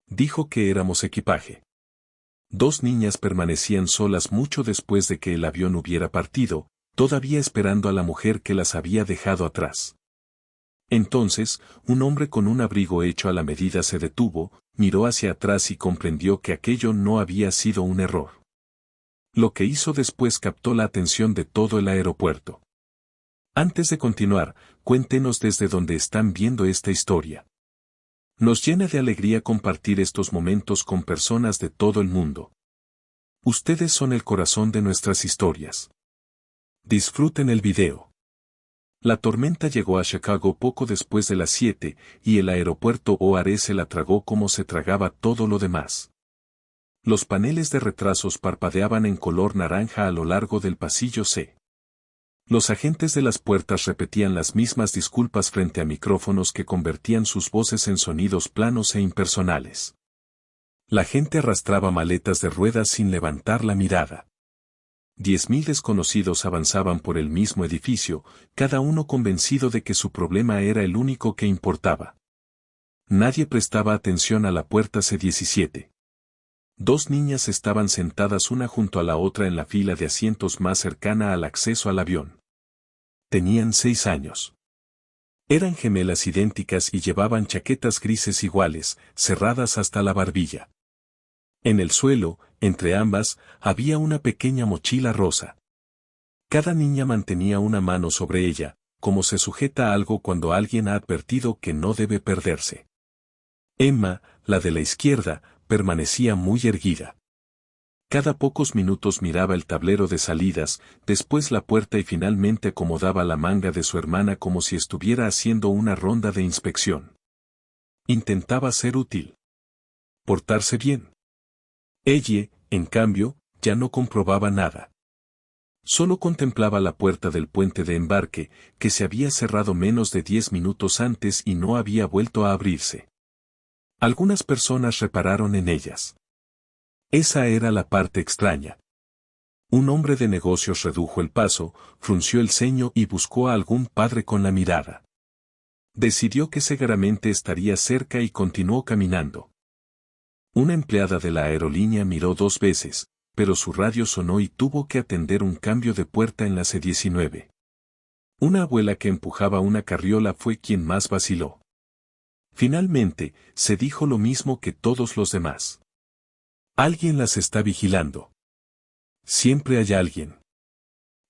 Dijo que éramos equipaje. Dos niñas permanecían solas mucho después de que el avión hubiera partido, todavía esperando a la mujer que las había dejado atrás. Entonces, un hombre con un abrigo hecho a la medida se detuvo, miró hacia atrás y comprendió que aquello no había sido un error. Lo que hizo después captó la atención de todo el aeropuerto. Antes de continuar, cuéntenos desde dónde están viendo esta historia. Nos llena de alegría compartir estos momentos con personas de todo el mundo. Ustedes son el corazón de nuestras historias. Disfruten el video. La tormenta llegó a Chicago poco después de las 7, y el aeropuerto OR se la tragó como se tragaba todo lo demás. Los paneles de retrasos parpadeaban en color naranja a lo largo del pasillo C. Los agentes de las puertas repetían las mismas disculpas frente a micrófonos que convertían sus voces en sonidos planos e impersonales. La gente arrastraba maletas de ruedas sin levantar la mirada. 10.000 desconocidos avanzaban por el mismo edificio, cada uno convencido de que su problema era el único que importaba. Nadie prestaba atención a la puerta C-17. Dos niñas estaban sentadas una junto a la otra en la fila de asientos más cercana al acceso al avión. Tenían 6 años. Eran gemelas idénticas y llevaban chaquetas grises iguales, cerradas hasta la barbilla. En el suelo, entre ambas, había una pequeña mochila rosa. Cada niña mantenía una mano sobre ella, como se sujeta a algo cuando alguien ha advertido que no debe perderse. Emma, la de la izquierda, permanecía muy erguida. Cada pocos minutos miraba el tablero de salidas, después la puerta y finalmente acomodaba la manga de su hermana como si estuviera haciendo una ronda de inspección. Intentaba ser útil. Portarse bien. Ella, en cambio, ya no comprobaba nada. Solo contemplaba la puerta del puente de embarque, que se había cerrado menos de 10 minutos antes y no había vuelto a abrirse. Algunas personas repararon en ellas. Esa era la parte extraña. Un hombre de negocios redujo el paso, frunció el ceño y buscó a algún padre con la mirada. Decidió que seguramente estaría cerca y continuó caminando. Una empleada de la aerolínea miró 2 veces, pero su radio sonó y tuvo que atender un cambio de puerta en la C-19. Una abuela que empujaba una carriola fue quien más vaciló. Finalmente, se dijo lo mismo que todos los demás. Alguien las está vigilando. Siempre hay alguien.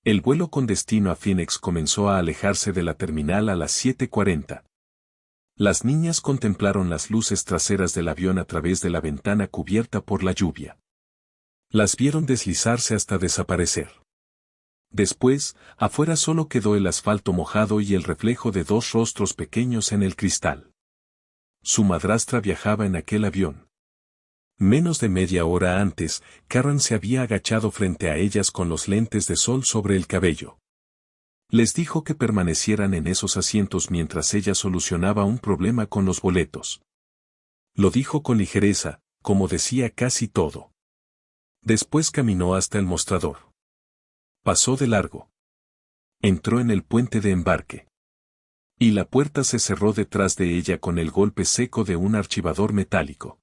El vuelo con destino a Phoenix comenzó a alejarse de la terminal a las 7:40. Las niñas contemplaron las luces traseras del avión a través de la ventana cubierta por la lluvia. Las vieron deslizarse hasta desaparecer. Después, afuera solo quedó el asfalto mojado y el reflejo de 2 rostros pequeños en el cristal. Su madrastra viajaba en aquel avión. Menos de media hora antes, Karen se había agachado frente a ellas con los lentes de sol sobre el cabello. Les dijo que permanecieran en esos asientos mientras ella solucionaba un problema con los boletos. Lo dijo con ligereza, como decía casi todo. Después caminó hasta el mostrador. Pasó de largo. Entró en el puente de embarque. Y la puerta se cerró detrás de ella con el golpe seco de un archivador metálico.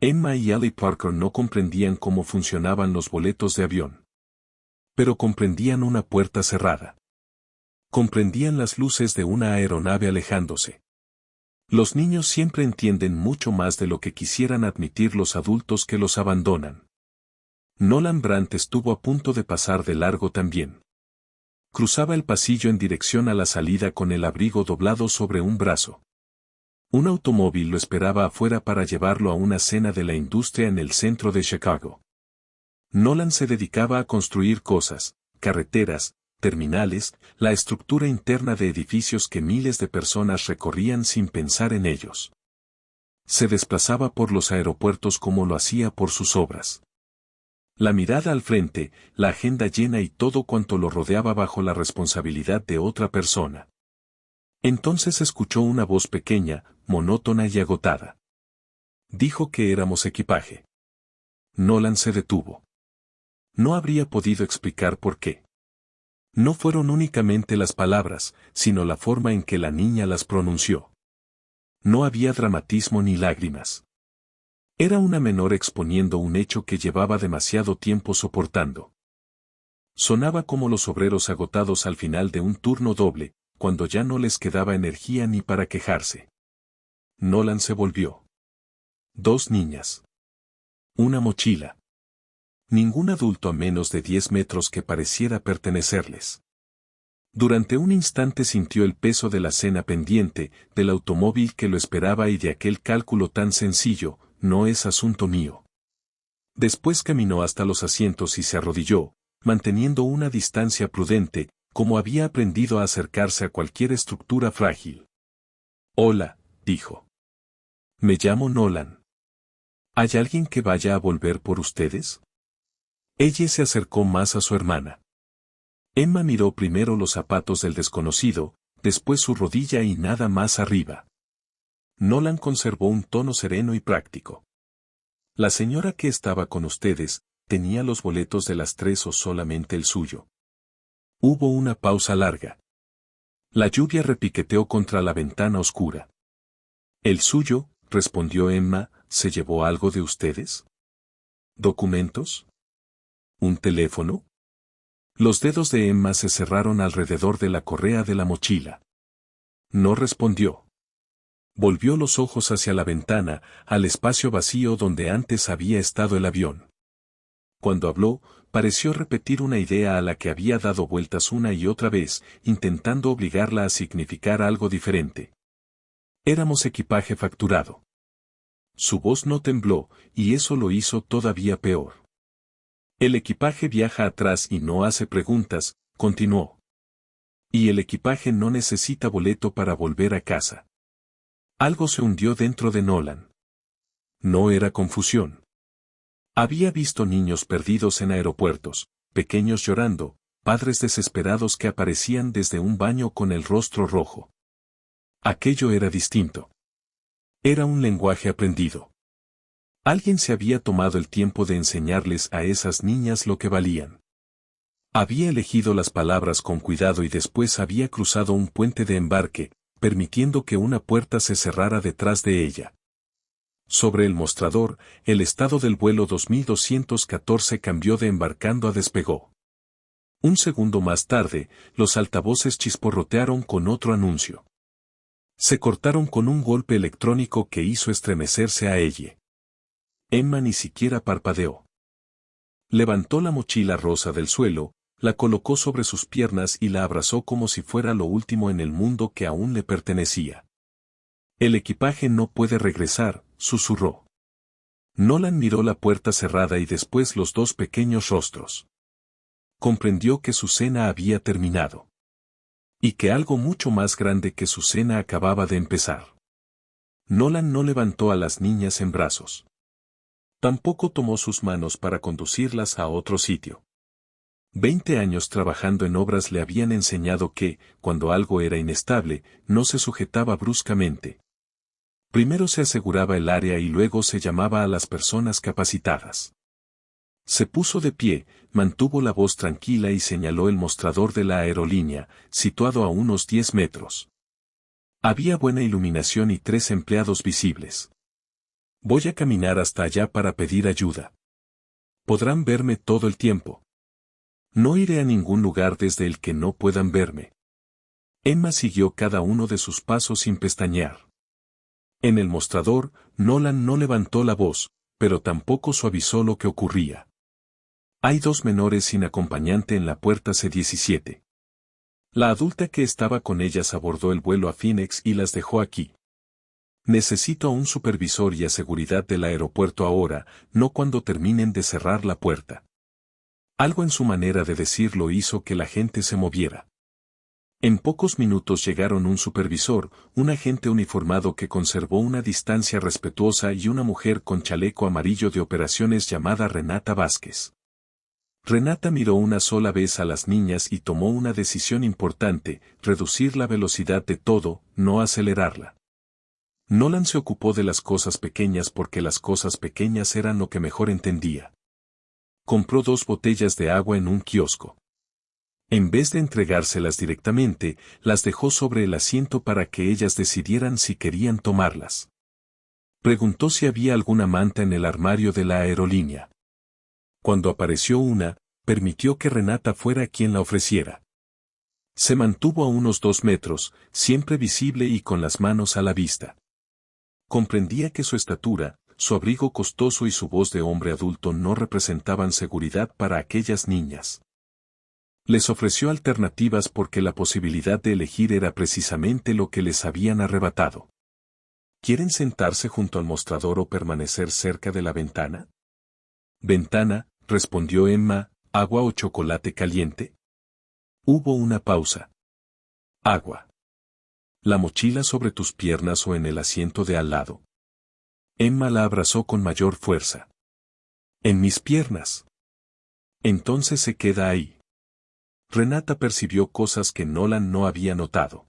Emma y Allie Parker no comprendían cómo funcionaban los boletos de avión. Pero comprendían una puerta cerrada. Comprendían las luces de una aeronave alejándose. Los niños siempre entienden mucho más de lo que quisieran admitir los adultos que los abandonan. Nolan Brandt estuvo a punto de pasar de largo también. Cruzaba el pasillo en dirección a la salida con el abrigo doblado sobre un brazo. Un automóvil lo esperaba afuera para llevarlo a una cena de la industria en el centro de Chicago. Nolan se dedicaba a construir cosas, carreteras, terminales, la estructura interna de edificios que miles de personas recorrían sin pensar en ellos. Se desplazaba por los aeropuertos como lo hacía por sus obras. La mirada al frente, la agenda llena y todo cuanto lo rodeaba bajo la responsabilidad de otra persona. Entonces escuchó una voz pequeña, monótona y agotada. Dijo que éramos equipaje. Nolan se detuvo. No habría podido explicar por qué. No fueron únicamente las palabras, sino la forma en que la niña las pronunció. No había dramatismo ni lágrimas. Era una menor exponiendo un hecho que llevaba demasiado tiempo soportando. Sonaba como los obreros agotados al final de un turno doble, cuando ya no les quedaba energía ni para quejarse. Nolan se volvió. 2 niñas. Una mochila. Ningún adulto a menos de 10 metros que pareciera pertenecerles. Durante un instante sintió el peso de la cena pendiente, del automóvil que lo esperaba y de aquel cálculo tan sencillo: no es asunto mío. Después caminó hasta los asientos y se arrodilló, manteniendo una distancia prudente, como había aprendido a acercarse a cualquier estructura frágil. Hola, dijo. Me llamo Nolan. ¿Hay alguien que vaya a volver por ustedes? Ella se acercó más a su hermana. Emma miró primero los zapatos del desconocido, después su rodilla y nada más arriba. Nolan conservó un tono sereno y práctico. La señora que estaba con ustedes, ¿tenía los boletos de las 3 o solamente el suyo? Hubo una pausa larga. La lluvia repiqueteó contra la ventana oscura. El suyo, respondió Emma, ¿se llevó algo de ustedes? ¿Documentos? ¿Un teléfono? Los dedos de Emma se cerraron alrededor de la correa de la mochila. No respondió. Volvió los ojos hacia la ventana, al espacio vacío donde antes había estado el avión. Cuando habló, pareció repetir una idea a la que había dado vueltas una y otra vez, intentando obligarla a significar algo diferente. Éramos equipaje facturado. Su voz no tembló, y eso lo hizo todavía peor. El equipaje viaja atrás y no hace preguntas, continuó. Y el equipaje no necesita boleto para volver a casa. Algo se hundió dentro de Nolan. No era confusión. Había visto niños perdidos en aeropuertos, pequeños llorando, padres desesperados que aparecían desde un baño con el rostro rojo. Aquello era distinto. Era un lenguaje aprendido. Alguien se había tomado el tiempo de enseñarles a esas niñas lo que valían. Había elegido las palabras con cuidado y después había cruzado un puente de embarque, permitiendo que una puerta se cerrara detrás de ella. Sobre el mostrador, el estado del vuelo 2214 cambió de embarcando a despegó. Un segundo más tarde, los altavoces chisporrotearon con otro anuncio. Se cortaron con un golpe electrónico que hizo estremecerse a ella. Emma ni siquiera parpadeó. Levantó la mochila rosa del suelo, la colocó sobre sus piernas y la abrazó como si fuera lo último en el mundo que aún le pertenecía. El equipaje no puede regresar, susurró. Nolan miró la puerta cerrada y después los 2 pequeños rostros. Comprendió que su cena había terminado. Y que algo mucho más grande que su cena acababa de empezar. Nolan no levantó a las niñas en brazos. Tampoco tomó sus manos para conducirlas a otro sitio. 20 años trabajando en obras le habían enseñado que, cuando algo era inestable, no se sujetaba bruscamente. Primero se aseguraba el área y luego se llamaba a las personas capacitadas. Se puso de pie, mantuvo la voz tranquila y señaló el mostrador de la aerolínea, situado a unos 10 metros. Había buena iluminación y 3 empleados visibles. Voy a caminar hasta allá para pedir ayuda. Podrán verme todo el tiempo. No iré a ningún lugar desde el que no puedan verme. Emma siguió cada uno de sus pasos sin pestañear. En el mostrador, Nolan no levantó la voz, pero tampoco suavizó lo que ocurría. Hay 2 menores sin acompañante en la puerta C-17. La adulta que estaba con ellas abordó el vuelo a Phoenix y las dejó aquí. Necesito a un supervisor y a seguridad del aeropuerto ahora, no cuando terminen de cerrar la puerta. Algo en su manera de decirlo hizo que la gente se moviera. En pocos minutos llegaron un supervisor, un agente uniformado que conservó una distancia respetuosa y una mujer con chaleco amarillo de operaciones llamada Renata Vázquez. Renata miró una sola vez a las niñas y tomó una decisión importante: reducir la velocidad de todo, no acelerarla. Nolan se ocupó de las cosas pequeñas porque las cosas pequeñas eran lo que mejor entendía. Compró 2 botellas de agua en un kiosco. En vez de entregárselas directamente, las dejó sobre el asiento para que ellas decidieran si querían tomarlas. Preguntó si había alguna manta en el armario de la aerolínea. Cuando apareció una, permitió que Renata fuera quien la ofreciera. Se mantuvo a unos 2 metros, siempre visible y con las manos a la vista. Comprendía que su estatura, su abrigo costoso y su voz de hombre adulto no representaban seguridad para aquellas niñas. Les ofreció alternativas porque la posibilidad de elegir era precisamente lo que les habían arrebatado. ¿Quieren sentarse junto al mostrador o permanecer cerca de la ventana? Ventana, respondió Emma, ¿agua o chocolate caliente? Hubo una pausa. Agua. ¿La mochila sobre tus piernas o en el asiento de al lado? Emma la abrazó con mayor fuerza. En mis piernas. Entonces se queda ahí. Renata percibió cosas que Nolan no había notado.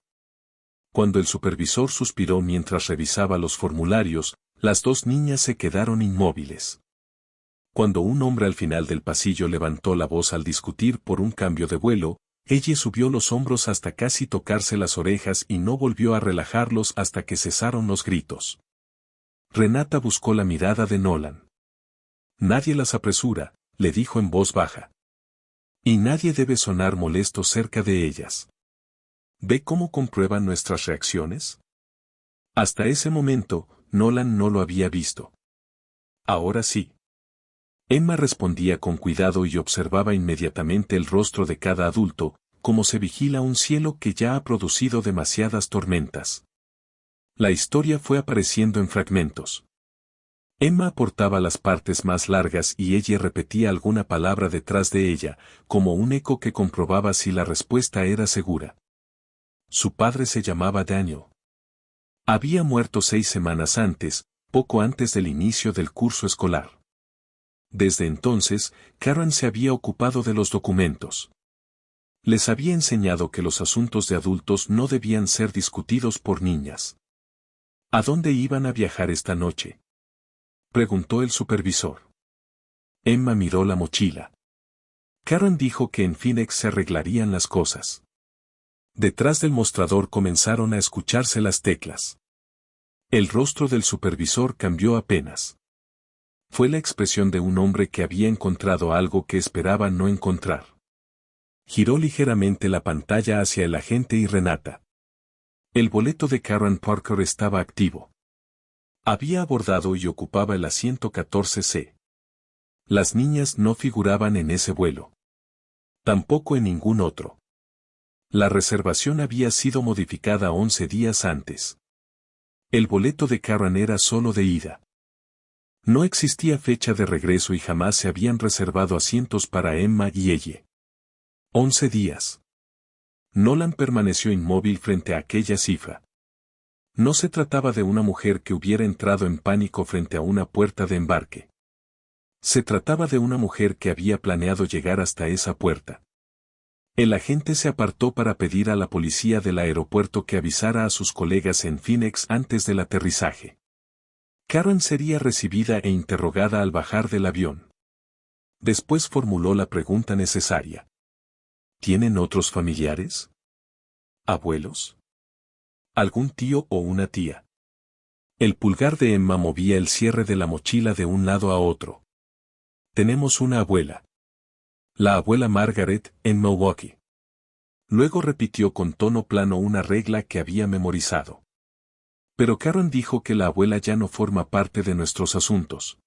Cuando el supervisor suspiró mientras revisaba los formularios, las dos niñas se quedaron inmóviles. Cuando un hombre al final del pasillo levantó la voz al discutir por un cambio de vuelo, ella subió los hombros hasta casi tocarse las orejas y no volvió a relajarlos hasta que cesaron los gritos. Renata buscó la mirada de Nolan. Nadie las apresura, le dijo en voz baja. Y nadie debe sonar molesto cerca de ellas. ¿Ve cómo comprueban nuestras reacciones? Hasta ese momento, Nolan no lo había visto. Ahora sí. Emma respondía con cuidado y observaba inmediatamente el rostro de cada adulto, como se vigila un cielo que ya ha producido demasiadas tormentas. La historia fue apareciendo en fragmentos. Emma aportaba las partes más largas y ella repetía alguna palabra detrás de ella, como un eco que comprobaba si la respuesta era segura. Su padre se llamaba Daniel. Había muerto 6 semanas antes, poco antes del inicio del curso escolar. Desde entonces, Karen se había ocupado de los documentos. Les había enseñado que los asuntos de adultos no debían ser discutidos por niñas. ¿A dónde iban a viajar esta noche?, preguntó el supervisor. Emma miró la mochila. Karen dijo que en Phoenix se arreglarían las cosas. Detrás del mostrador comenzaron a escucharse las teclas. El rostro del supervisor cambió apenas. Fue la expresión de un hombre que había encontrado algo que esperaba no encontrar. Giró ligeramente la pantalla hacia el agente y Renata. El boleto de Karen Parker estaba activo. Había abordado y ocupaba el asiento 14C. Las niñas no figuraban en ese vuelo. Tampoco en ningún otro. La reservación había sido modificada 11 días antes. El boleto de Karen era solo de ida. No existía fecha de regreso y jamás se habían reservado asientos para Emma y ella. 11 días. Nolan permaneció inmóvil frente a aquella cifra. No se trataba de una mujer que hubiera entrado en pánico frente a una puerta de embarque. Se trataba de una mujer que había planeado llegar hasta esa puerta. El agente se apartó para pedir a la policía del aeropuerto que avisara a sus colegas en Phoenix antes del aterrizaje. Karen sería recibida e interrogada al bajar del avión. Después formuló la pregunta necesaria. ¿Tienen otros familiares? ¿Abuelos? ¿Algún tío o una tía? El pulgar de Emma movía el cierre de la mochila de un lado a otro. Tenemos una abuela. La abuela Margaret, en Milwaukee. Luego repitió con tono plano una regla que había memorizado. Pero Karen dijo que la abuela ya no forma parte de nuestros asuntos.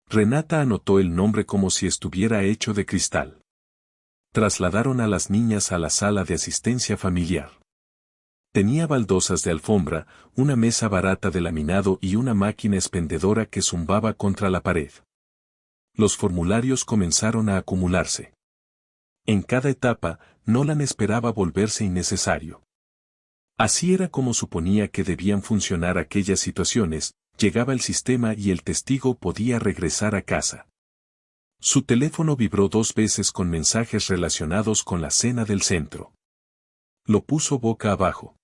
Renata anotó el nombre como si estuviera hecho de cristal. Trasladaron a las niñas a la sala de asistencia familiar. Tenía baldosas de alfombra, una mesa barata de laminado y una máquina expendedora que zumbaba contra la pared. Los formularios comenzaron a acumularse. En cada etapa, Nolan esperaba volverse innecesario. Así era como suponía que debían funcionar aquellas situaciones, llegaba el sistema y el testigo podía regresar a casa. Su teléfono vibró 2 veces con mensajes relacionados con la cena del centro. Lo puso boca abajo.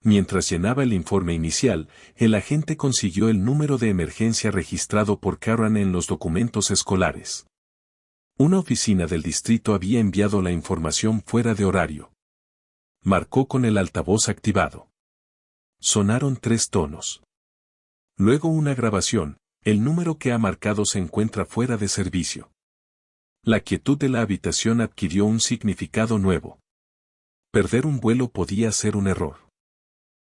Mientras llenaba el informe inicial, el agente consiguió el número de emergencia registrado por Karen en los documentos escolares. Una oficina del distrito había enviado la información fuera de horario. Marcó con el altavoz activado. Sonaron 3 tonos. Luego una grabación, el número que ha marcado se encuentra fuera de servicio. La quietud de la habitación adquirió un significado nuevo. Perder un vuelo podía ser un error.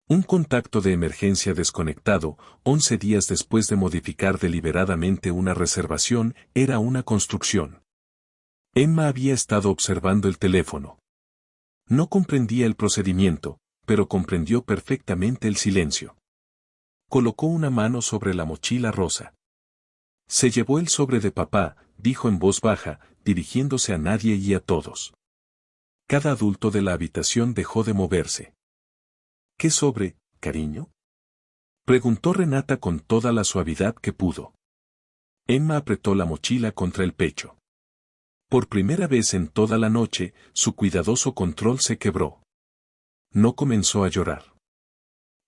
Un contacto de emergencia desconectado, 11 días después de modificar deliberadamente una reservación, era una construcción. Emma había estado observando el teléfono. No comprendía el procedimiento, pero comprendió perfectamente el silencio. Colocó una mano sobre la mochila rosa. Se llevó el sobre de papá, dijo en voz baja, dirigiéndose a nadie y a todos. Cada adulto de la habitación dejó de moverse. ¿Qué sobre, cariño? Preguntó Renata con toda la suavidad que pudo. Emma apretó la mochila contra el pecho. Por primera vez en toda la noche, su cuidadoso control se quebró. No comenzó a llorar.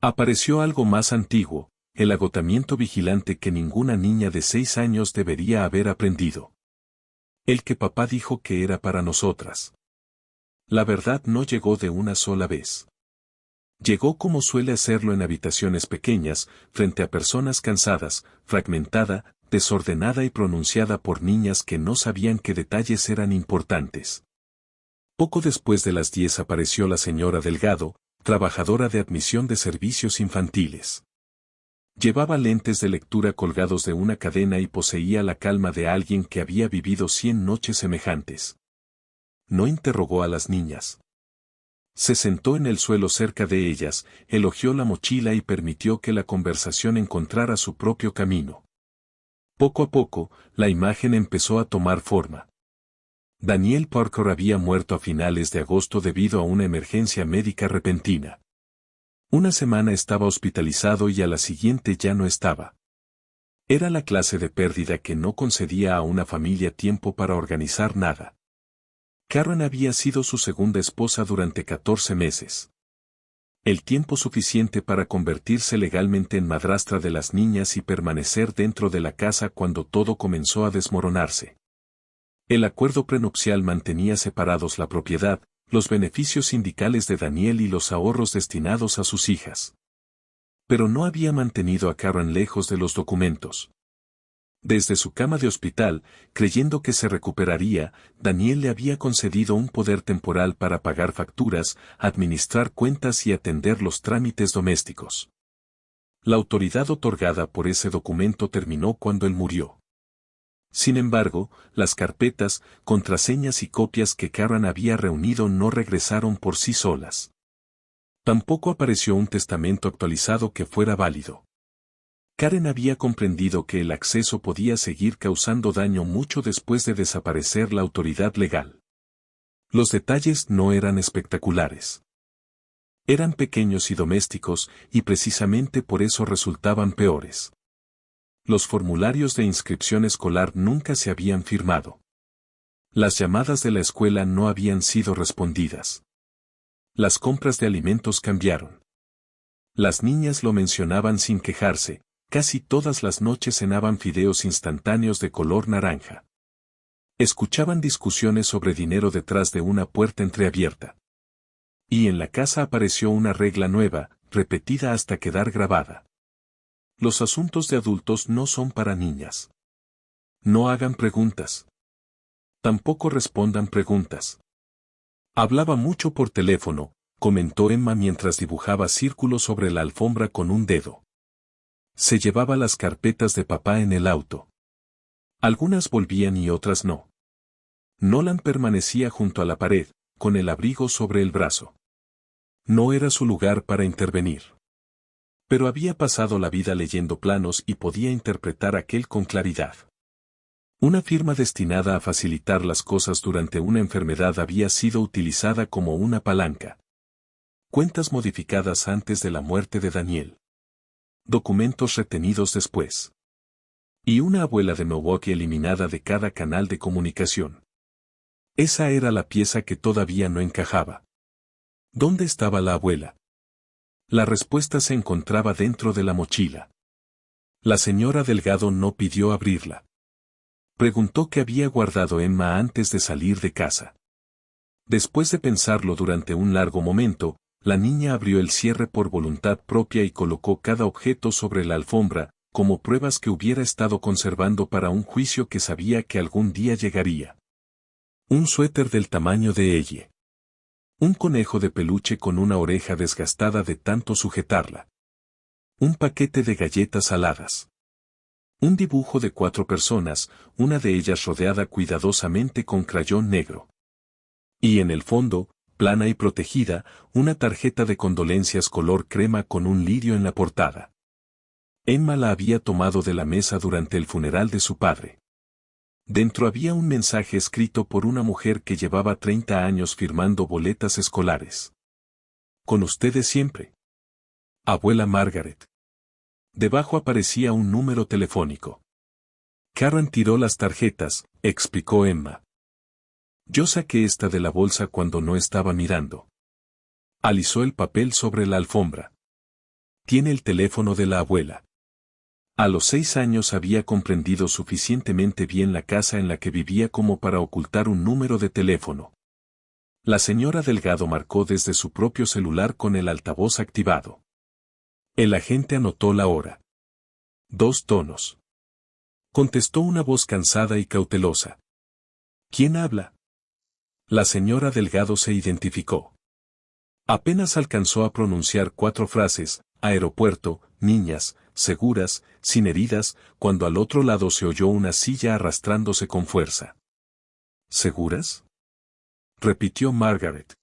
Apareció algo más antiguo, el agotamiento vigilante que ninguna niña de 6 años debería haber aprendido. El que papá dijo que era para nosotras. La verdad no llegó de una sola vez. Llegó como suele hacerlo en habitaciones pequeñas, frente a personas cansadas, fragmentada, desordenada y pronunciada por niñas que no sabían qué detalles eran importantes. Poco después de las 10 apareció la señora Delgado, trabajadora de admisión de servicios infantiles. Llevaba lentes de lectura colgados de una cadena y poseía la calma de alguien que había vivido 100 noches semejantes. No interrogó a las niñas. Se sentó en el suelo cerca de ellas, elogió la mochila y permitió que la conversación encontrara su propio camino. Poco a poco, la imagen empezó a tomar forma. Daniel Parker había muerto a finales de agosto debido a una emergencia médica repentina. Una semana estaba hospitalizado y a la siguiente ya no estaba. Era la clase de pérdida que no concedía a una familia tiempo para organizar nada. Karen había sido su segunda esposa durante 14 meses. El tiempo suficiente para convertirse legalmente en madrastra de las niñas y permanecer dentro de la casa cuando todo comenzó a desmoronarse. El acuerdo prenupcial mantenía separados la propiedad, los beneficios sindicales de Daniel y los ahorros destinados a sus hijas. Pero no había mantenido a Karen lejos de los documentos. Desde su cama de hospital, creyendo que se recuperaría, Daniel le había concedido un poder temporal para pagar facturas, administrar cuentas y atender los trámites domésticos. La autoridad otorgada por ese documento terminó cuando él murió. Sin embargo, las carpetas, contraseñas y copias que Karen había reunido no regresaron por sí solas. Tampoco apareció un testamento actualizado que fuera válido. Karen había comprendido que el acceso podía seguir causando daño mucho después de desaparecer la autoridad legal. Los detalles no eran espectaculares. Eran pequeños y domésticos, y precisamente por eso resultaban peores. Los formularios de inscripción escolar nunca se habían firmado. Las llamadas de la escuela no habían sido respondidas. Las compras de alimentos cambiaron. Las niñas lo mencionaban sin quejarse. Casi todas las noches cenaban fideos instantáneos de color naranja. Escuchaban discusiones sobre dinero detrás de una puerta entreabierta. Y en la casa apareció una regla nueva, repetida hasta quedar grabada. Los asuntos de adultos no son para niñas. No hagan preguntas. Tampoco respondan preguntas. Hablaba mucho por teléfono, comentó Emma mientras dibujaba círculos sobre la alfombra con un dedo. Se llevaba las carpetas de papá en el auto. Algunas volvían y otras no. Nolan permanecía junto a la pared, con el abrigo sobre el brazo. No era su lugar para intervenir. Pero había pasado la vida leyendo planos y podía interpretar aquel con claridad. Una firma destinada a facilitar las cosas durante una enfermedad había sido utilizada como una palanca. Cuentas modificadas antes de la muerte de Daniel. Documentos retenidos después. Y una abuela de Milwaukee eliminada de cada canal de comunicación. Esa era la pieza que todavía no encajaba. ¿Dónde estaba la abuela? La respuesta se encontraba dentro de la mochila. La señora Delgado no pidió abrirla. Preguntó qué había guardado Emma antes de salir de casa. Después de pensarlo durante un largo momento, La niña abrió el cierre por voluntad propia y colocó cada objeto sobre la alfombra, como pruebas que hubiera estado conservando para un juicio que sabía que algún día llegaría. Un suéter del tamaño de ella. Un conejo de peluche con una oreja desgastada de tanto sujetarla. Un paquete de galletas saladas. Un dibujo de 4 personas, una de ellas rodeada cuidadosamente con crayón negro. Y en el fondo, plana y protegida, una tarjeta de condolencias color crema con un lirio en la portada. Emma la había tomado de la mesa durante el funeral de su padre. Dentro había un mensaje escrito por una mujer que llevaba 30 años firmando boletas escolares. Con ustedes siempre. Abuela Margaret. Debajo aparecía un número telefónico. Karen tiró las tarjetas, explicó Emma. Yo saqué esta de la bolsa cuando no estaba mirando. Alisó el papel sobre la alfombra. Tiene el teléfono de la abuela. A los 6 años había comprendido suficientemente bien la casa en la que vivía como para ocultar un número de teléfono. La señora Delgado marcó desde su propio celular con el altavoz activado. El agente anotó la hora. 2 tonos. Contestó una voz cansada y cautelosa. ¿Quién habla? La señora Delgado se identificó. Apenas alcanzó a pronunciar 4 frases: aeropuerto, niñas, seguras, sin heridas, cuando al otro lado se oyó una silla arrastrándose con fuerza. ¿Seguras?, repitió Margaret.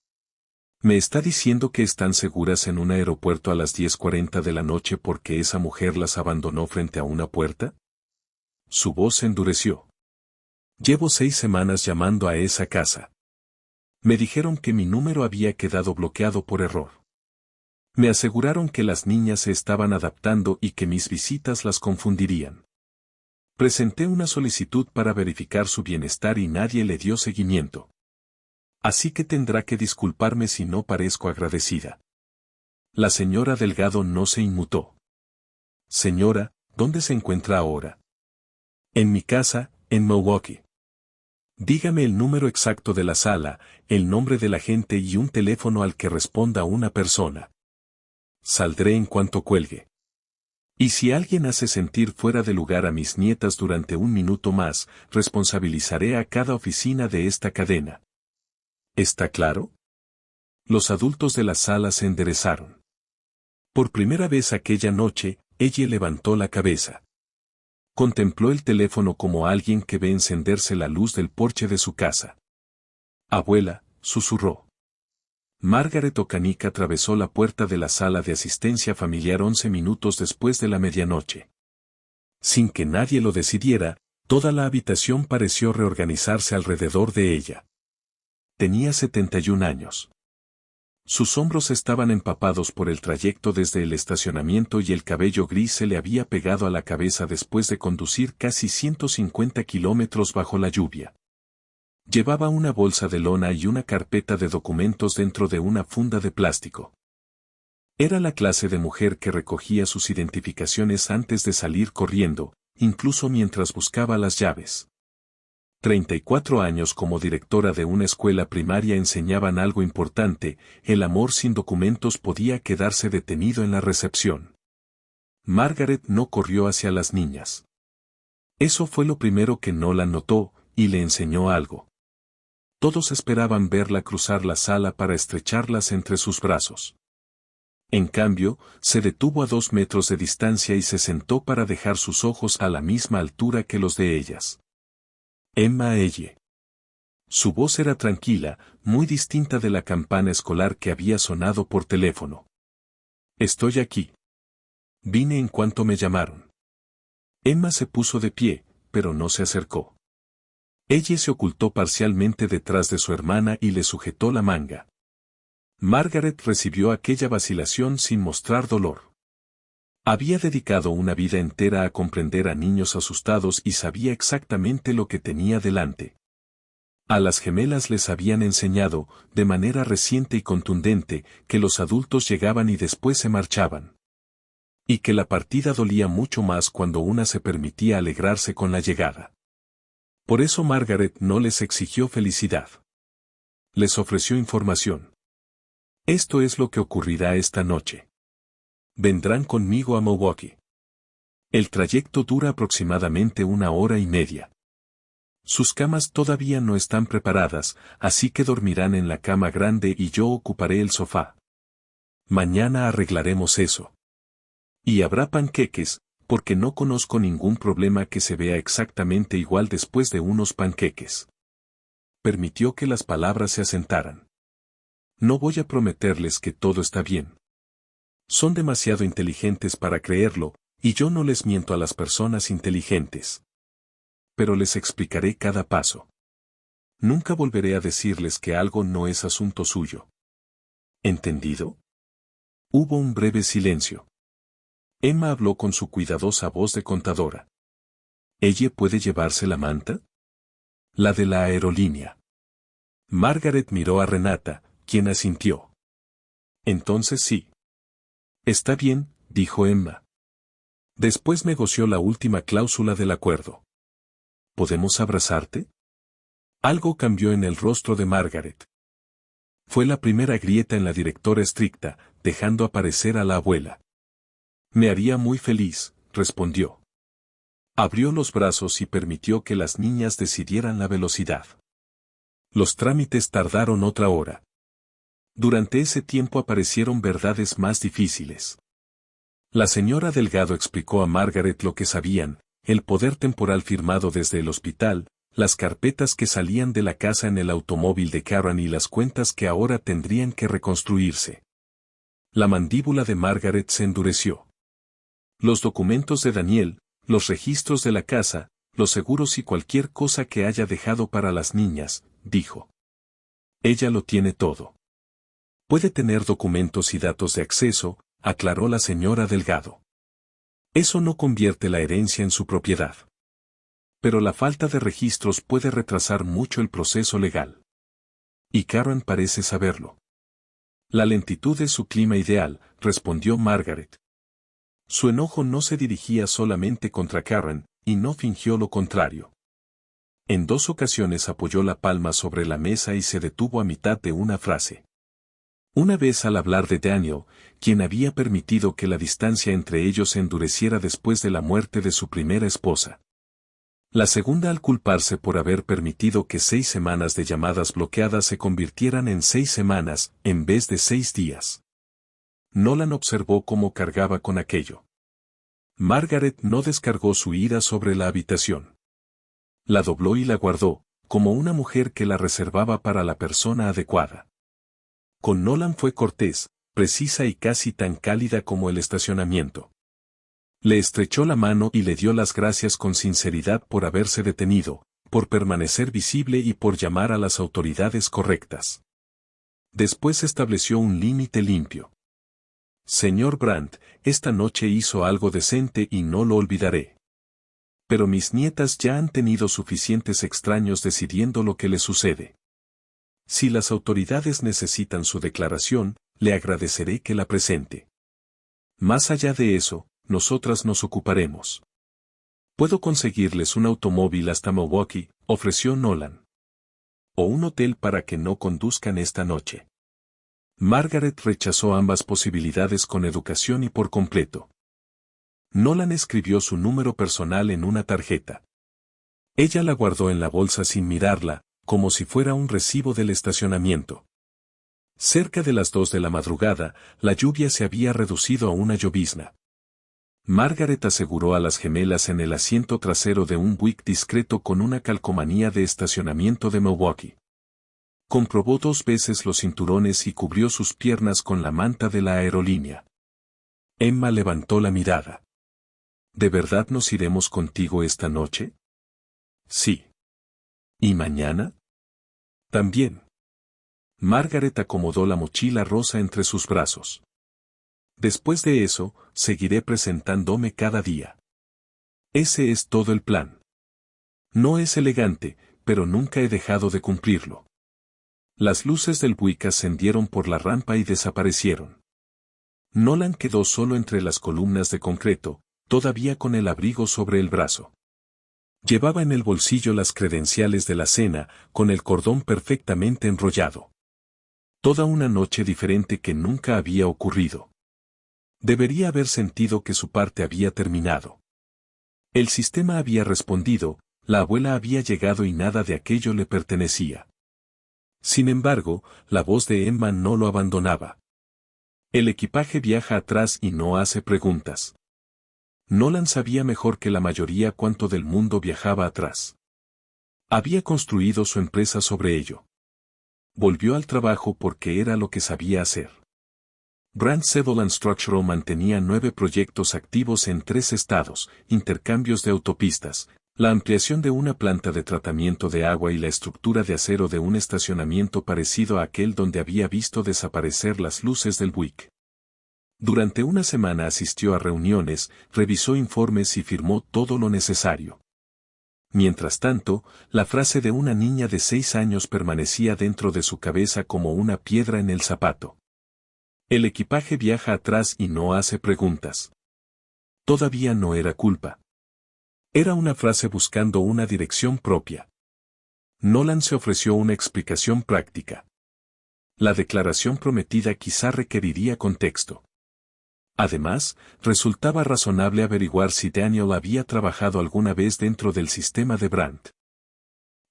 ¿Me está diciendo que están seguras en un aeropuerto a las 10:40 de la noche porque esa mujer las abandonó frente a una puerta? Su voz se endureció. Llevo 6 semanas llamando a esa casa. Me dijeron que mi número había quedado bloqueado por error. Me aseguraron que las niñas se estaban adaptando y que mis visitas las confundirían. Presenté una solicitud para verificar su bienestar y nadie le dio seguimiento. Así que tendrá que disculparme si no parezco agradecida. La señora Delgado no se inmutó. Señora, ¿dónde se encuentra ahora? En mi casa, en Milwaukee. Dígame el número exacto de la sala, el nombre del agente y un teléfono al que responda una persona. Saldré en cuanto cuelgue. Y si alguien hace sentir fuera de lugar a mis nietas durante un minuto más, responsabilizaré a cada oficina de esta cadena. ¿Está claro? Los adultos de la sala se enderezaron. Por primera vez aquella noche, ella levantó la cabeza. Contempló el teléfono como alguien que ve encenderse la luz del porche de su casa. Abuela, susurró. Margaret O'Canick atravesó la puerta de la sala de asistencia familiar 11 minutos después de la medianoche. Sin que nadie lo decidiera, toda la habitación pareció reorganizarse alrededor de ella. Tenía 71 años. Sus hombros estaban empapados por el trayecto desde el estacionamiento y el cabello gris se le había pegado a la cabeza después de conducir casi 150 kilómetros bajo la lluvia. Llevaba una bolsa de lona y una carpeta de documentos dentro de una funda de plástico. Era la clase de mujer que recogía sus identificaciones antes de salir corriendo, incluso mientras buscaba las llaves. 34 años como directora de una escuela primaria enseñaban algo importante: el amor sin documentos podía quedarse detenido en la recepción. Margaret no corrió hacia las niñas. Eso fue lo primero que Nolan notó, y le enseñó algo. Todos esperaban verla cruzar la sala para estrecharlas entre sus brazos. En cambio, se detuvo a 2 metros de distancia y se sentó para dejar sus ojos a la misma altura que los de ellas. Emma Elle. Su voz era tranquila, muy distinta de la campana escolar que había sonado por teléfono. Estoy aquí. Vine en cuanto me llamaron. Emma se puso de pie, pero no se acercó. Ella se ocultó parcialmente detrás de su hermana y le sujetó la manga. Margaret recibió aquella vacilación sin mostrar dolor. Había dedicado una vida entera a comprender a niños asustados y sabía exactamente lo que tenía delante. A las gemelas les habían enseñado, de manera reciente y contundente, que los adultos llegaban y después se marchaban. Y que la partida dolía mucho más cuando una se permitía alegrarse con la llegada. Por eso Margaret no les exigió felicidad. Les ofreció información. Esto es lo que ocurrirá esta noche. Vendrán conmigo a Milwaukee. El trayecto dura aproximadamente 1 hora y media. Sus camas todavía no están preparadas, así que dormirán en la cama grande y yo ocuparé el sofá. Mañana arreglaremos eso. Y habrá panqueques, porque no conozco ningún problema que se vea exactamente igual después de unos panqueques. Permitió que las palabras se asentaran. No voy a prometerles que todo está bien. Son demasiado inteligentes para creerlo, y yo no les miento a las personas inteligentes. Pero les explicaré cada paso. Nunca volveré a decirles que algo no es asunto suyo. ¿Entendido? Hubo un breve silencio. Emma habló con su cuidadosa voz de contadora. ¿Ella puede llevarse la manta? La de la aerolínea. Margaret miró a Renata, quien asintió. Entonces sí. Está bien, dijo Emma. Después negoció la última cláusula del acuerdo. ¿Podemos abrazarte? Algo cambió en el rostro de Margaret. Fue la primera grieta en la directora estricta, dejando aparecer a la abuela. Me haría muy feliz, respondió. Abrió los brazos y permitió que las niñas decidieran la velocidad. Los trámites tardaron otra hora. Durante ese tiempo aparecieron verdades más difíciles. La señora Delgado explicó a Margaret lo que sabían, el poder temporal firmado desde el hospital, las carpetas que salían de la casa en el automóvil de Karen y las cuentas que ahora tendrían que reconstruirse. La mandíbula de Margaret se endureció. Los documentos de Daniel, los registros de la casa, los seguros y cualquier cosa que haya dejado para las niñas, dijo. Ella lo tiene todo. Puede tener documentos y datos de acceso, aclaró la señora Delgado. Eso no convierte la herencia en su propiedad. Pero la falta de registros puede retrasar mucho el proceso legal. Y Karen parece saberlo. La lentitud es su clima ideal, respondió Margaret. Su enojo no se dirigía solamente contra Karen, y no fingió lo contrario. En 2 ocasiones apoyó la palma sobre la mesa y se detuvo a mitad de una frase. Una vez al hablar de Daniel, quien había permitido que la distancia entre ellos se endureciera después de la muerte de su primera esposa. La segunda al culparse por haber permitido que 6 semanas de llamadas bloqueadas se convirtieran en 6 semanas, en vez de 6 días. Nolan observó cómo cargaba con aquello. Margaret no descargó su ira sobre la habitación. La dobló y la guardó, como una mujer que la reservaba para la persona adecuada. Con Nolan fue cortés, precisa y casi tan cálida como el estacionamiento. Le estrechó la mano y le dio las gracias con sinceridad por haberse detenido, por permanecer visible y por llamar a las autoridades correctas. Después estableció un límite limpio. Señor Brandt, esta noche hizo algo decente y no lo olvidaré. Pero mis nietas ya han tenido suficientes extraños decidiendo lo que les sucede. Si las autoridades necesitan su declaración, le agradeceré que la presente. Más allá de eso, nosotras nos ocuparemos. Puedo conseguirles un automóvil hasta Milwaukee, ofreció Nolan. O un hotel para que no conduzcan esta noche. Margaret rechazó ambas posibilidades con educación y por completo. Nolan escribió su número personal en una tarjeta. Ella la guardó en la bolsa sin mirarla, como si fuera un recibo del estacionamiento. Cerca de las 2 de la madrugada, la lluvia se había reducido a una llovizna. Margaret aseguró a las gemelas en el asiento trasero de un Buick discreto con una calcomanía de estacionamiento de Milwaukee. Comprobó 2 veces los cinturones y cubrió sus piernas con la manta de la aerolínea. Emma levantó la mirada. ¿De verdad nos iremos contigo esta noche? Sí. ¿Y mañana? También. Margaret acomodó la mochila rosa entre sus brazos. Después de eso, seguiré presentándome cada día. Ese es todo el plan. No es elegante, pero nunca he dejado de cumplirlo. Las luces del Buick ascendieron por la rampa y desaparecieron. Nolan quedó solo entre las columnas de concreto, todavía con el abrigo sobre el brazo. Llevaba en el bolsillo las credenciales de la cena, con el cordón perfectamente enrollado. Toda una noche diferente que nunca había ocurrido. Debería haber sentido que su parte había terminado. El sistema había respondido, la abuela había llegado y nada de aquello le pertenecía. Sin embargo, la voz de Emma no lo abandonaba. El equipaje viaja atrás y no hace preguntas. Nolan sabía mejor que la mayoría cuánto del mundo viajaba atrás. Había construido su empresa sobre ello. Volvió al trabajo porque era lo que sabía hacer. Brand Civil & Structural mantenía 9 proyectos activos en 3 estados, intercambios de autopistas, la ampliación de una planta de tratamiento de agua y la estructura de acero de un estacionamiento parecido a aquel donde había visto desaparecer las luces del Buick. Durante una semana asistió a reuniones, revisó informes y firmó todo lo necesario. Mientras tanto, la frase de una niña de 6 años permanecía dentro de su cabeza como una piedra en el zapato. El equipaje viaja atrás y no hace preguntas. Todavía no era culpa. Era una frase buscando una dirección propia. Nolan se ofreció una explicación práctica. La declaración prometida quizá requeriría contexto. Además, resultaba razonable averiguar si Daniel había trabajado alguna vez dentro del sistema de Brandt.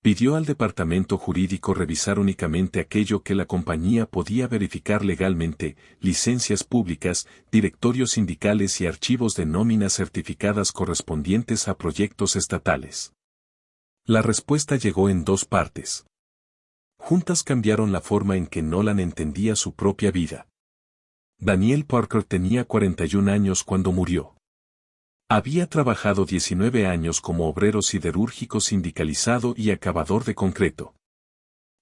Pidió al departamento jurídico revisar únicamente aquello que la compañía podía verificar legalmente, licencias públicas, directorios sindicales y archivos de nóminas certificadas correspondientes a proyectos estatales. La respuesta llegó en 2 partes. Juntas cambiaron la forma en que Nolan entendía su propia vida. Daniel Parker tenía 41 años cuando murió. Había trabajado 19 años como obrero siderúrgico sindicalizado y acabador de concreto.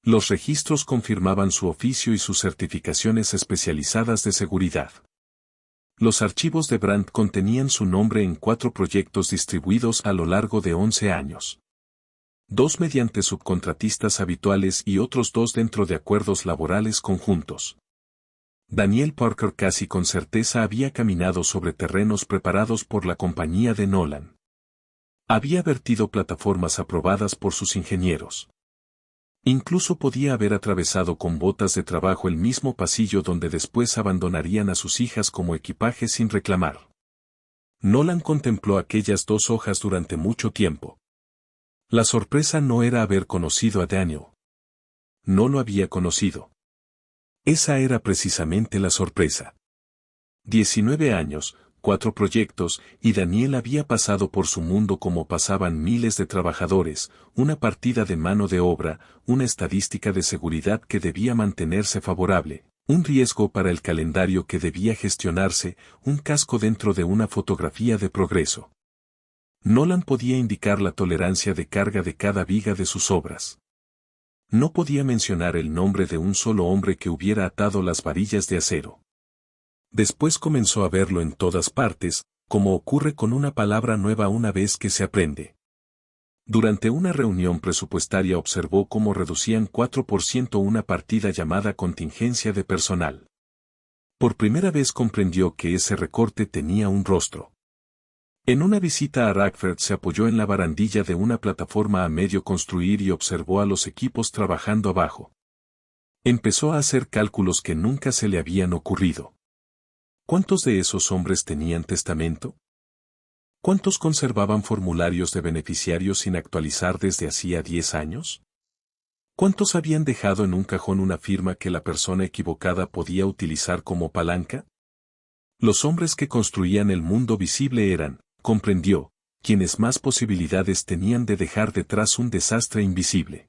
Los registros confirmaban su oficio y sus certificaciones especializadas de seguridad. Los archivos de Brandt contenían su nombre en 4 proyectos distribuidos a lo largo de 11 años. 2 mediante subcontratistas habituales y otros 2 dentro de acuerdos laborales conjuntos. Daniel Parker casi con certeza había caminado sobre terrenos preparados por la compañía de Nolan. Había vertido plataformas aprobadas por sus ingenieros. Incluso podía haber atravesado con botas de trabajo el mismo pasillo donde después abandonarían a sus hijas como equipaje sin reclamar. Nolan contempló aquellas 2 hojas durante mucho tiempo. La sorpresa no era haber conocido a Daniel. No lo había conocido. Esa era precisamente la sorpresa. 19 años, 4 proyectos, y Daniel había pasado por su mundo como pasaban miles de trabajadores, una partida de mano de obra, una estadística de seguridad que debía mantenerse favorable, un riesgo para el calendario que debía gestionarse, un casco dentro de una fotografía de progreso. Nolan podía indicar la tolerancia de carga de cada viga de sus obras. No podía mencionar el nombre de un solo hombre que hubiera atado las varillas de acero. Después comenzó a verlo en todas partes, como ocurre con una palabra nueva una vez que se aprende. Durante una reunión presupuestaria observó cómo reducían 4% una partida llamada contingencia de personal. Por primera vez comprendió que ese recorte tenía un rostro. En una visita a Rackford se apoyó en la barandilla de una plataforma a medio construir y observó a los equipos trabajando abajo. Empezó a hacer cálculos que nunca se le habían ocurrido. ¿Cuántos de esos hombres tenían testamento? ¿Cuántos conservaban formularios de beneficiarios sin actualizar desde hacía 10 años? ¿Cuántos habían dejado en un cajón una firma que la persona equivocada podía utilizar como palanca? Los hombres que construían el mundo visible eran, comprendió, quienes más posibilidades tenían de dejar detrás un desastre invisible.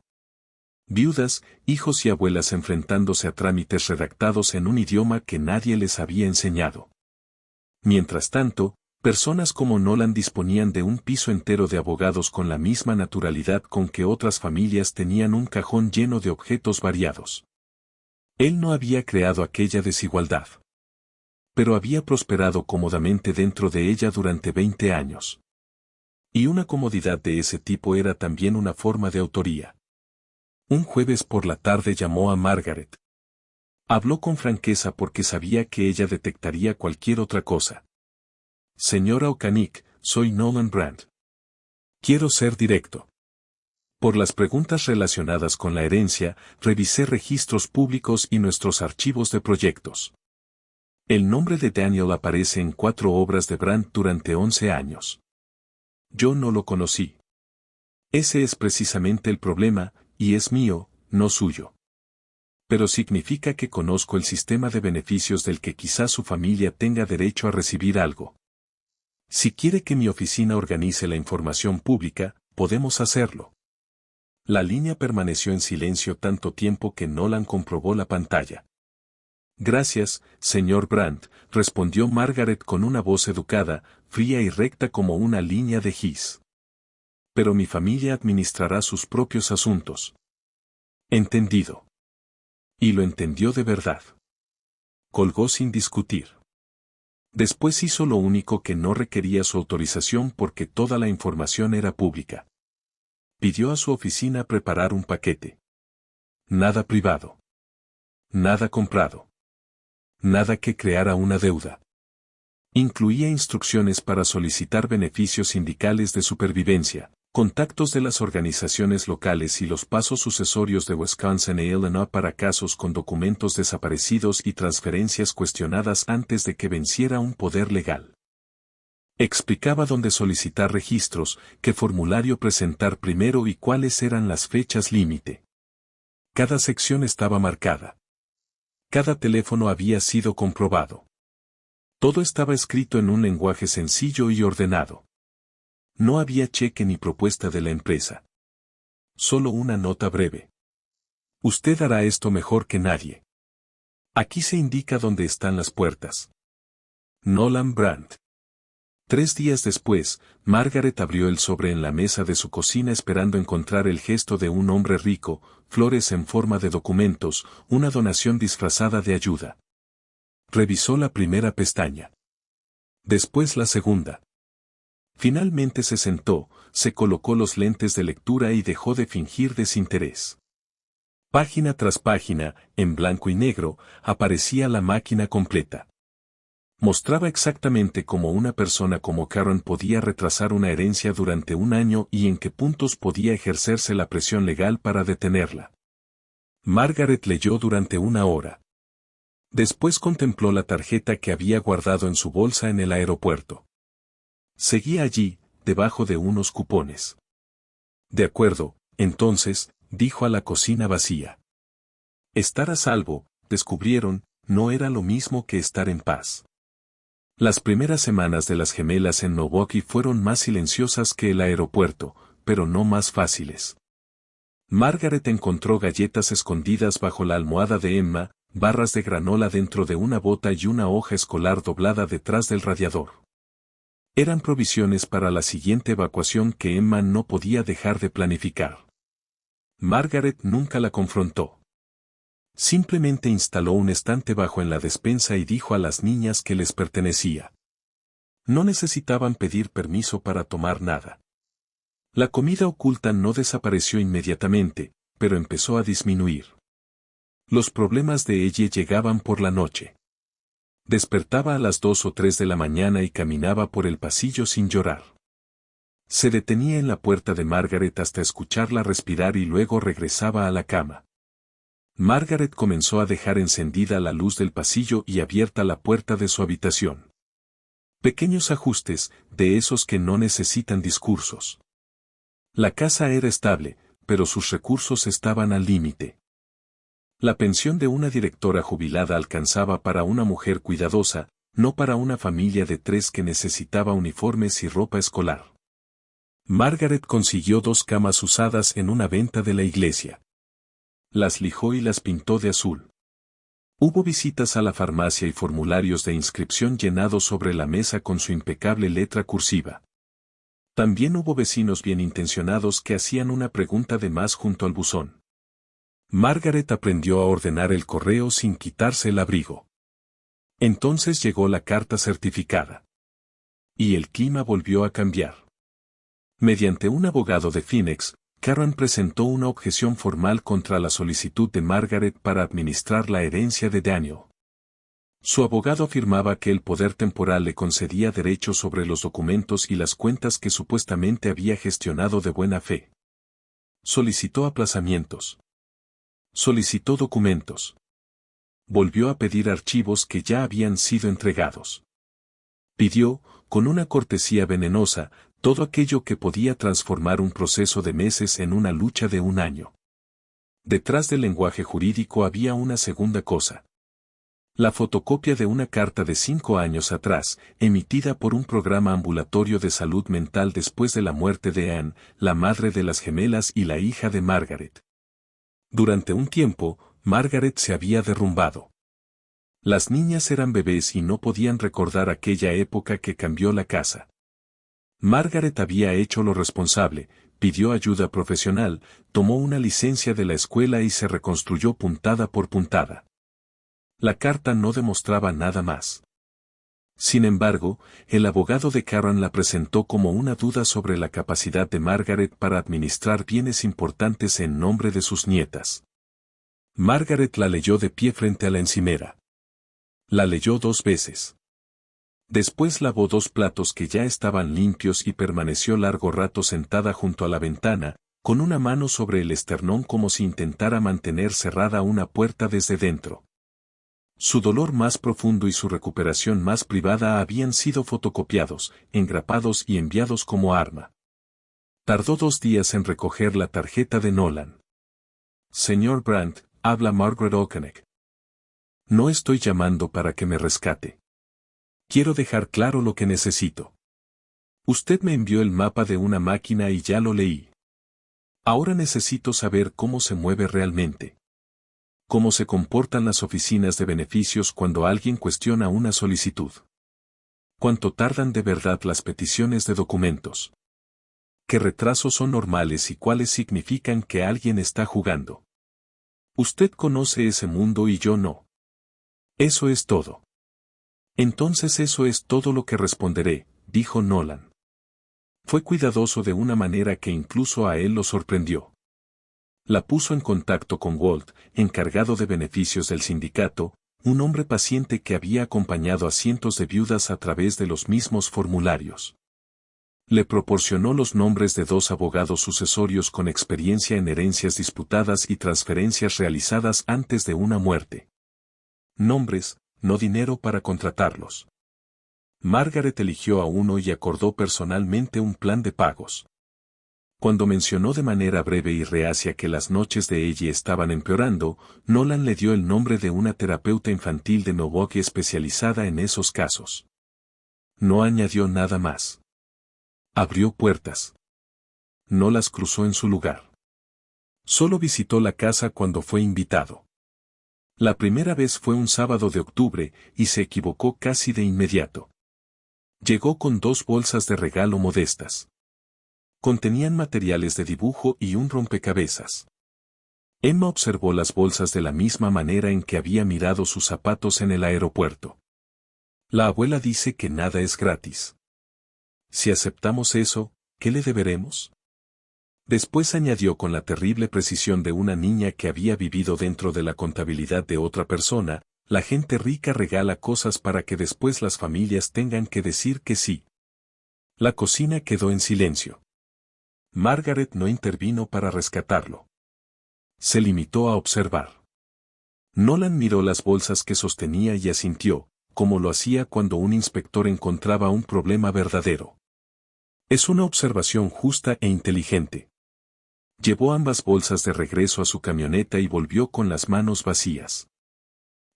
Viudas, hijos y abuelas enfrentándose a trámites redactados en un idioma que nadie les había enseñado. Mientras tanto, personas como Nolan disponían de un piso entero de abogados con la misma naturalidad con que otras familias tenían un cajón lleno de objetos variados. Él no había creado aquella desigualdad. Pero había prosperado cómodamente dentro de ella durante 20 años. Y una comodidad de ese tipo era también una forma de autoría. Un jueves por la tarde llamó a Margaret. Habló con franqueza porque sabía que ella detectaría cualquier otra cosa. Señora O'Canick, soy Nolan Brandt. Quiero ser directo. Por las preguntas relacionadas con la herencia, revisé registros públicos y nuestros archivos de proyectos. El nombre de Daniel aparece en 4 obras de Brandt durante 11 años. Yo no lo conocí. Ese es precisamente el problema, y es mío, no suyo. Pero significa que conozco el sistema de beneficios del que quizás su familia tenga derecho a recibir algo. Si quiere que mi oficina organice la información pública, podemos hacerlo. La línea permaneció en silencio tanto tiempo que Nolan comprobó la pantalla. Gracias, señor Brandt, respondió Margaret con una voz educada, fría y recta como una línea de gis. Pero mi familia administrará sus propios asuntos. Entendido. Y lo entendió de verdad. Colgó sin discutir. Después hizo lo único que no requería su autorización porque toda la información era pública. Pidió a su oficina preparar un paquete. Nada privado. Nada comprado. Nada que creara una deuda. Incluía instrucciones para solicitar beneficios sindicales de supervivencia, contactos de las organizaciones locales y los pasos sucesorios de Wisconsin e Illinois para casos con documentos desaparecidos y transferencias cuestionadas antes de que venciera un poder legal. Explicaba dónde solicitar registros, qué formulario presentar primero y cuáles eran las fechas límite. Cada sección estaba marcada. Cada teléfono había sido comprobado. Todo estaba escrito en un lenguaje sencillo y ordenado. No había cheque ni propuesta de la empresa. Solo una nota breve. Usted hará esto mejor que nadie. Aquí se indica dónde están las puertas. Nolan Brandt. 3 días después, Margaret abrió el sobre en la mesa de su cocina esperando encontrar el gesto de un hombre rico, flores en forma de documentos, una donación disfrazada de ayuda. Revisó la primera pestaña. Después la segunda. Finalmente se sentó, se colocó los lentes de lectura y dejó de fingir desinterés. Página tras página, en blanco y negro, aparecía la máquina completa. Mostraba exactamente cómo una persona como Karen podía retrasar una herencia durante 1 año y en qué puntos podía ejercerse la presión legal para detenerla. Margaret leyó durante 1 hora. Después contempló la tarjeta que había guardado en su bolsa en el aeropuerto. Seguía allí, debajo de unos cupones. De acuerdo, entonces, dijo a la cocina vacía. Estar a salvo, descubrieron, no era lo mismo que estar en paz. Las primeras semanas de las gemelas en Milwaukee fueron más silenciosas que el aeropuerto, pero no más fáciles. Margaret encontró galletas escondidas bajo la almohada de Emma, barras de granola dentro de una bota y una hoja escolar doblada detrás del radiador. Eran provisiones para la siguiente evacuación que Emma no podía dejar de planificar. Margaret nunca la confrontó. Simplemente instaló un estante bajo en la despensa y dijo a las niñas que les pertenecía. No necesitaban pedir permiso para tomar nada. La comida oculta no desapareció inmediatamente, pero empezó a disminuir. Los problemas de ella llegaban por la noche. Despertaba a las 2 o 3 de la mañana y caminaba por el pasillo sin llorar. Se detenía en la puerta de Margaret hasta escucharla respirar y luego regresaba a la cama. Margaret comenzó a dejar encendida la luz del pasillo y abierta la puerta de su habitación. Pequeños ajustes, de esos que no necesitan discursos. La casa era estable, pero sus recursos estaban al límite. La pensión de una directora jubilada alcanzaba para una mujer cuidadosa, no para una familia de 3 que necesitaba uniformes y ropa escolar. Margaret consiguió 2 camas usadas en una venta de la iglesia. Las lijó y las pintó de azul. Hubo visitas a la farmacia y formularios de inscripción llenados sobre la mesa con su impecable letra cursiva. También hubo vecinos bien intencionados que hacían una pregunta de más junto al buzón. Margaret aprendió a ordenar el correo sin quitarse el abrigo. Entonces llegó la carta certificada. Y el clima volvió a cambiar. Mediante un abogado de Phoenix, Karen presentó una objeción formal contra la solicitud de Margaret para administrar la herencia de Daniel. Su abogado afirmaba que el poder temporal le concedía derechos sobre los documentos y las cuentas que supuestamente había gestionado de buena fe. Solicitó aplazamientos. Solicitó documentos. Volvió a pedir archivos que ya habían sido entregados. Pidió, con una cortesía venenosa, todo aquello que podía transformar un proceso de meses en una lucha de un año. Detrás del lenguaje jurídico había una segunda cosa. La fotocopia de una carta de 5 años atrás, emitida por un programa ambulatorio de salud mental después de la muerte de Anne, la madre de las gemelas y la hija de Margaret. Durante un tiempo, Margaret se había derrumbado. Las niñas eran bebés y no podían recordar aquella época que cambió la casa. Margaret había hecho lo responsable, pidió ayuda profesional, tomó una licencia de la escuela y se reconstruyó puntada por puntada. La carta no demostraba nada más. Sin embargo, el abogado de Karen la presentó como una duda sobre la capacidad de Margaret para administrar bienes importantes en nombre de sus nietas. Margaret la leyó de pie frente a la encimera. La leyó 2 veces. Después lavó 2 platos que ya estaban limpios y permaneció largo rato sentada junto a la ventana, con una mano sobre el esternón como si intentara mantener cerrada una puerta desde dentro. Su dolor más profundo y su recuperación más privada habían sido fotocopiados, engrapados y enviados como arma. Tardó 2 días en recoger la tarjeta de Nolan. Señor Brandt, habla Margaret Okenek. No estoy llamando para que me rescate. Quiero dejar claro lo que necesito. Usted me envió el mapa de una máquina y ya lo leí. Ahora necesito saber cómo se mueve realmente. Cómo se comportan las oficinas de beneficios cuando alguien cuestiona una solicitud. Cuánto tardan de verdad las peticiones de documentos. ¿Qué retrasos son normales y cuáles significan que alguien está jugando? Usted conoce ese mundo y yo no. Eso es todo. Entonces eso es todo lo que responderé, dijo Nolan. Fue cuidadoso de una manera que incluso a él lo sorprendió. La puso en contacto con Walt, encargado de beneficios del sindicato, un hombre paciente que había acompañado a cientos de viudas a través de los mismos formularios. Le proporcionó los nombres de 2 abogados sucesorios con experiencia en herencias disputadas y transferencias realizadas antes de una muerte. Nombres, no dinero para contratarlos. Margaret eligió a uno y acordó personalmente un plan de pagos. Cuando mencionó de manera breve y reacia que las noches de ella estaban empeorando, Nolan le dio el nombre de una terapeuta infantil de Milwaukee especializada en esos casos. No añadió nada más. Abrió puertas. No las cruzó en su lugar. Solo visitó la casa cuando fue invitado. La primera vez fue un sábado de octubre y se equivocó casi de inmediato. Llegó con 2 bolsas de regalo modestas. Contenían materiales de dibujo y un rompecabezas. Emma observó las bolsas de la misma manera en que había mirado sus zapatos en el aeropuerto. La abuela dice que nada es gratis. Si aceptamos eso, ¿qué le deberemos? Después añadió con la terrible precisión de una niña que había vivido dentro de la contabilidad de otra persona, la gente rica regala cosas para que después las familias tengan que decir que sí. La cocina quedó en silencio. Margaret no intervino para rescatarlo. Se limitó a observar. Nolan miró las bolsas que sostenía y asintió, como lo hacía cuando un inspector encontraba un problema verdadero. Es una observación justa e inteligente. Llevó ambas bolsas de regreso a su camioneta y volvió con las manos vacías.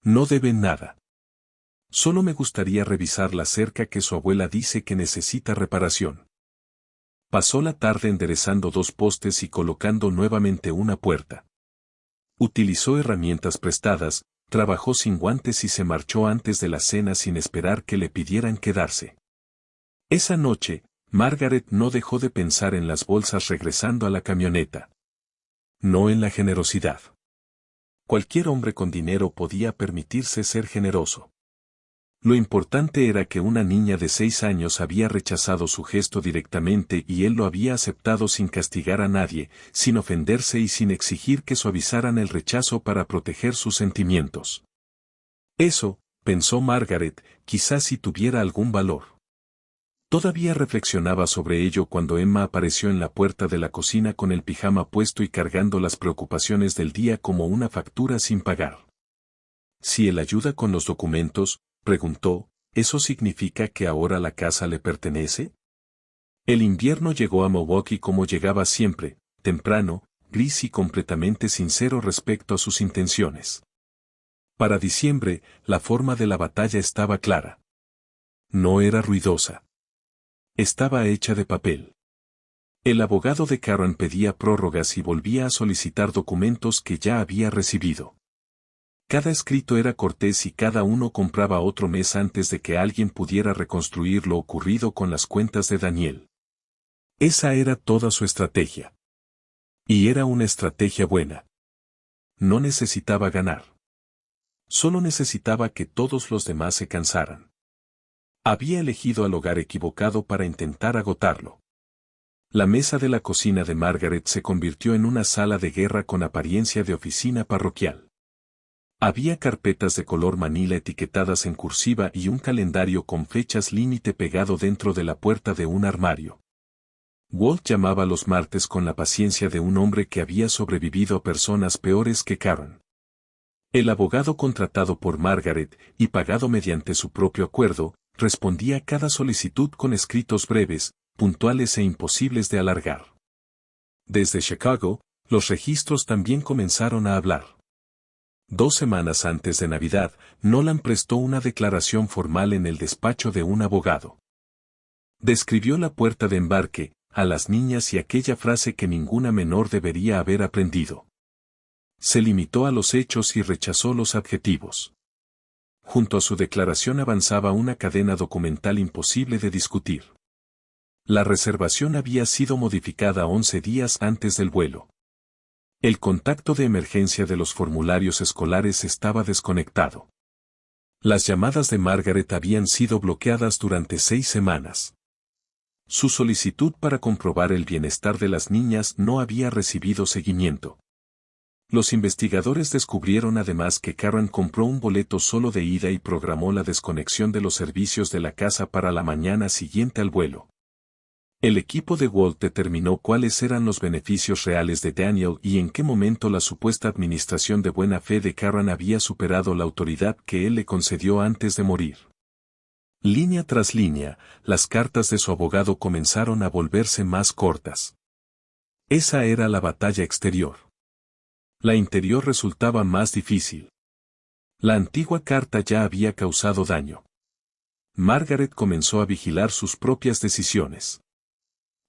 No deben nada. Solo me gustaría revisar la cerca que su abuela dice que necesita reparación. Pasó la tarde enderezando 2 postes y colocando nuevamente una puerta. Utilizó herramientas prestadas, trabajó sin guantes y se marchó antes de la cena sin esperar que le pidieran quedarse. Esa noche, Margaret no dejó de pensar en las bolsas regresando a la camioneta. No en la generosidad. Cualquier hombre con dinero podía permitirse ser generoso. Lo importante era que una niña de 6 años había rechazado su gesto directamente y él lo había aceptado sin castigar a nadie, sin ofenderse y sin exigir que suavizaran el rechazo para proteger sus sentimientos. Eso, pensó Margaret, quizás si tuviera algún valor. Todavía reflexionaba sobre ello cuando Emma apareció en la puerta de la cocina con el pijama puesto y cargando las preocupaciones del día como una factura sin pagar. Si él ayuda con los documentos, preguntó, ¿eso significa que ahora la casa le pertenece? El invierno llegó a Milwaukee como llegaba siempre, temprano, gris y completamente sincero respecto a sus intenciones. Para diciembre, la forma de la batalla estaba clara. No era ruidosa. Estaba hecha de papel. El abogado de Karen pedía prórrogas y volvía a solicitar documentos que ya había recibido. Cada escrito era cortés y cada uno compraba otro mes antes de que alguien pudiera reconstruir lo ocurrido con las cuentas de Daniel. Esa era toda su estrategia. Y era una estrategia buena. No necesitaba ganar. Solo necesitaba que todos los demás se cansaran. Había elegido al hogar equivocado para intentar agotarlo. La mesa de la cocina de Margaret se convirtió en una sala de guerra con apariencia de oficina parroquial. Había carpetas de color manila etiquetadas en cursiva y un calendario con fechas límite pegado dentro de la puerta de un armario. Walt llamaba los martes con la paciencia de un hombre que había sobrevivido a personas peores que Karen. El abogado contratado por Margaret, y pagado mediante su propio acuerdo, respondía a cada solicitud con escritos breves, puntuales e imposibles de alargar. Desde Chicago, los registros también comenzaron a hablar. 2 semanas antes de Navidad, Nolan prestó una declaración formal en el despacho de un abogado. Describió la puerta de embarque, a las niñas y aquella frase que ninguna menor debería haber aprendido. Se limitó a los hechos y rechazó los adjetivos. Junto a su declaración avanzaba una cadena documental imposible de discutir. La reservación había sido modificada 11 días antes del vuelo. El contacto de emergencia de los formularios escolares estaba desconectado. Las llamadas de Margaret habían sido bloqueadas durante 6 semanas. Su solicitud para comprobar el bienestar de las niñas no había recibido seguimiento. Los investigadores descubrieron además que Karen compró un boleto solo de ida y programó la desconexión de los servicios de la casa para la mañana siguiente al vuelo. El equipo de Walt determinó cuáles eran los beneficios reales de Daniel y en qué momento la supuesta administración de buena fe de Karen había superado la autoridad que él le concedió antes de morir. Línea tras línea, las cartas de su abogado comenzaron a volverse más cortas. Esa era la batalla exterior. La interior resultaba más difícil. La antigua carta ya había causado daño. Margaret comenzó a vigilar sus propias decisiones.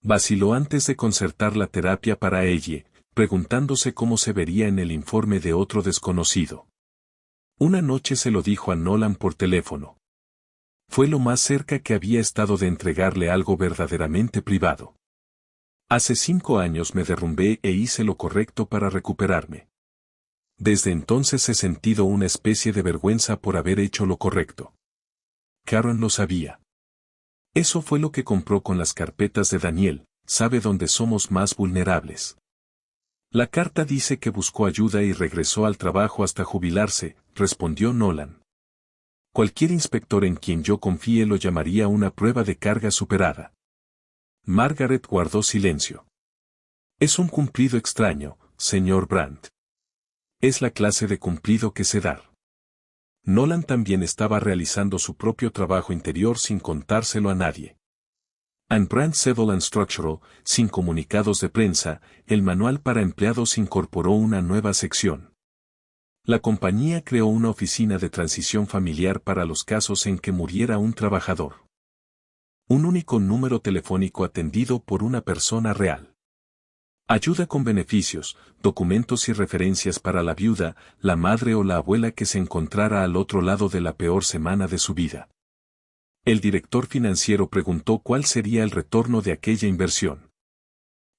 Vaciló antes de concertar la terapia para ella, preguntándose cómo se vería en el informe de otro desconocido. Una noche se lo dijo a Nolan por teléfono. Fue lo más cerca que había estado de entregarle algo verdaderamente privado. Hace 5 años me derrumbé e hice lo correcto para recuperarme. Desde entonces he sentido una especie de vergüenza por haber hecho lo correcto. Karen lo sabía. Eso fue lo que compró con las carpetas de Daniel, sabe dónde somos más vulnerables. La carta dice que buscó ayuda y regresó al trabajo hasta jubilarse, respondió Nolan. Cualquier inspector en quien yo confíe lo llamaría una prueba de carga superada. Margaret guardó silencio. Es un cumplido extraño, señor Brandt. Es la clase de cumplido que sé dar. Nolan también estaba realizando su propio trabajo interior sin contárselo a nadie. And Brandt Civil and Structural, sin comunicados de prensa, el manual para empleados incorporó una nueva sección. La compañía creó una oficina de transición familiar para los casos en que muriera un trabajador. Un único número telefónico atendido por una persona real. Ayuda con beneficios, documentos y referencias para la viuda, la madre o la abuela que se encontrara al otro lado de la peor semana de su vida. El director financiero preguntó cuál sería el retorno de aquella inversión.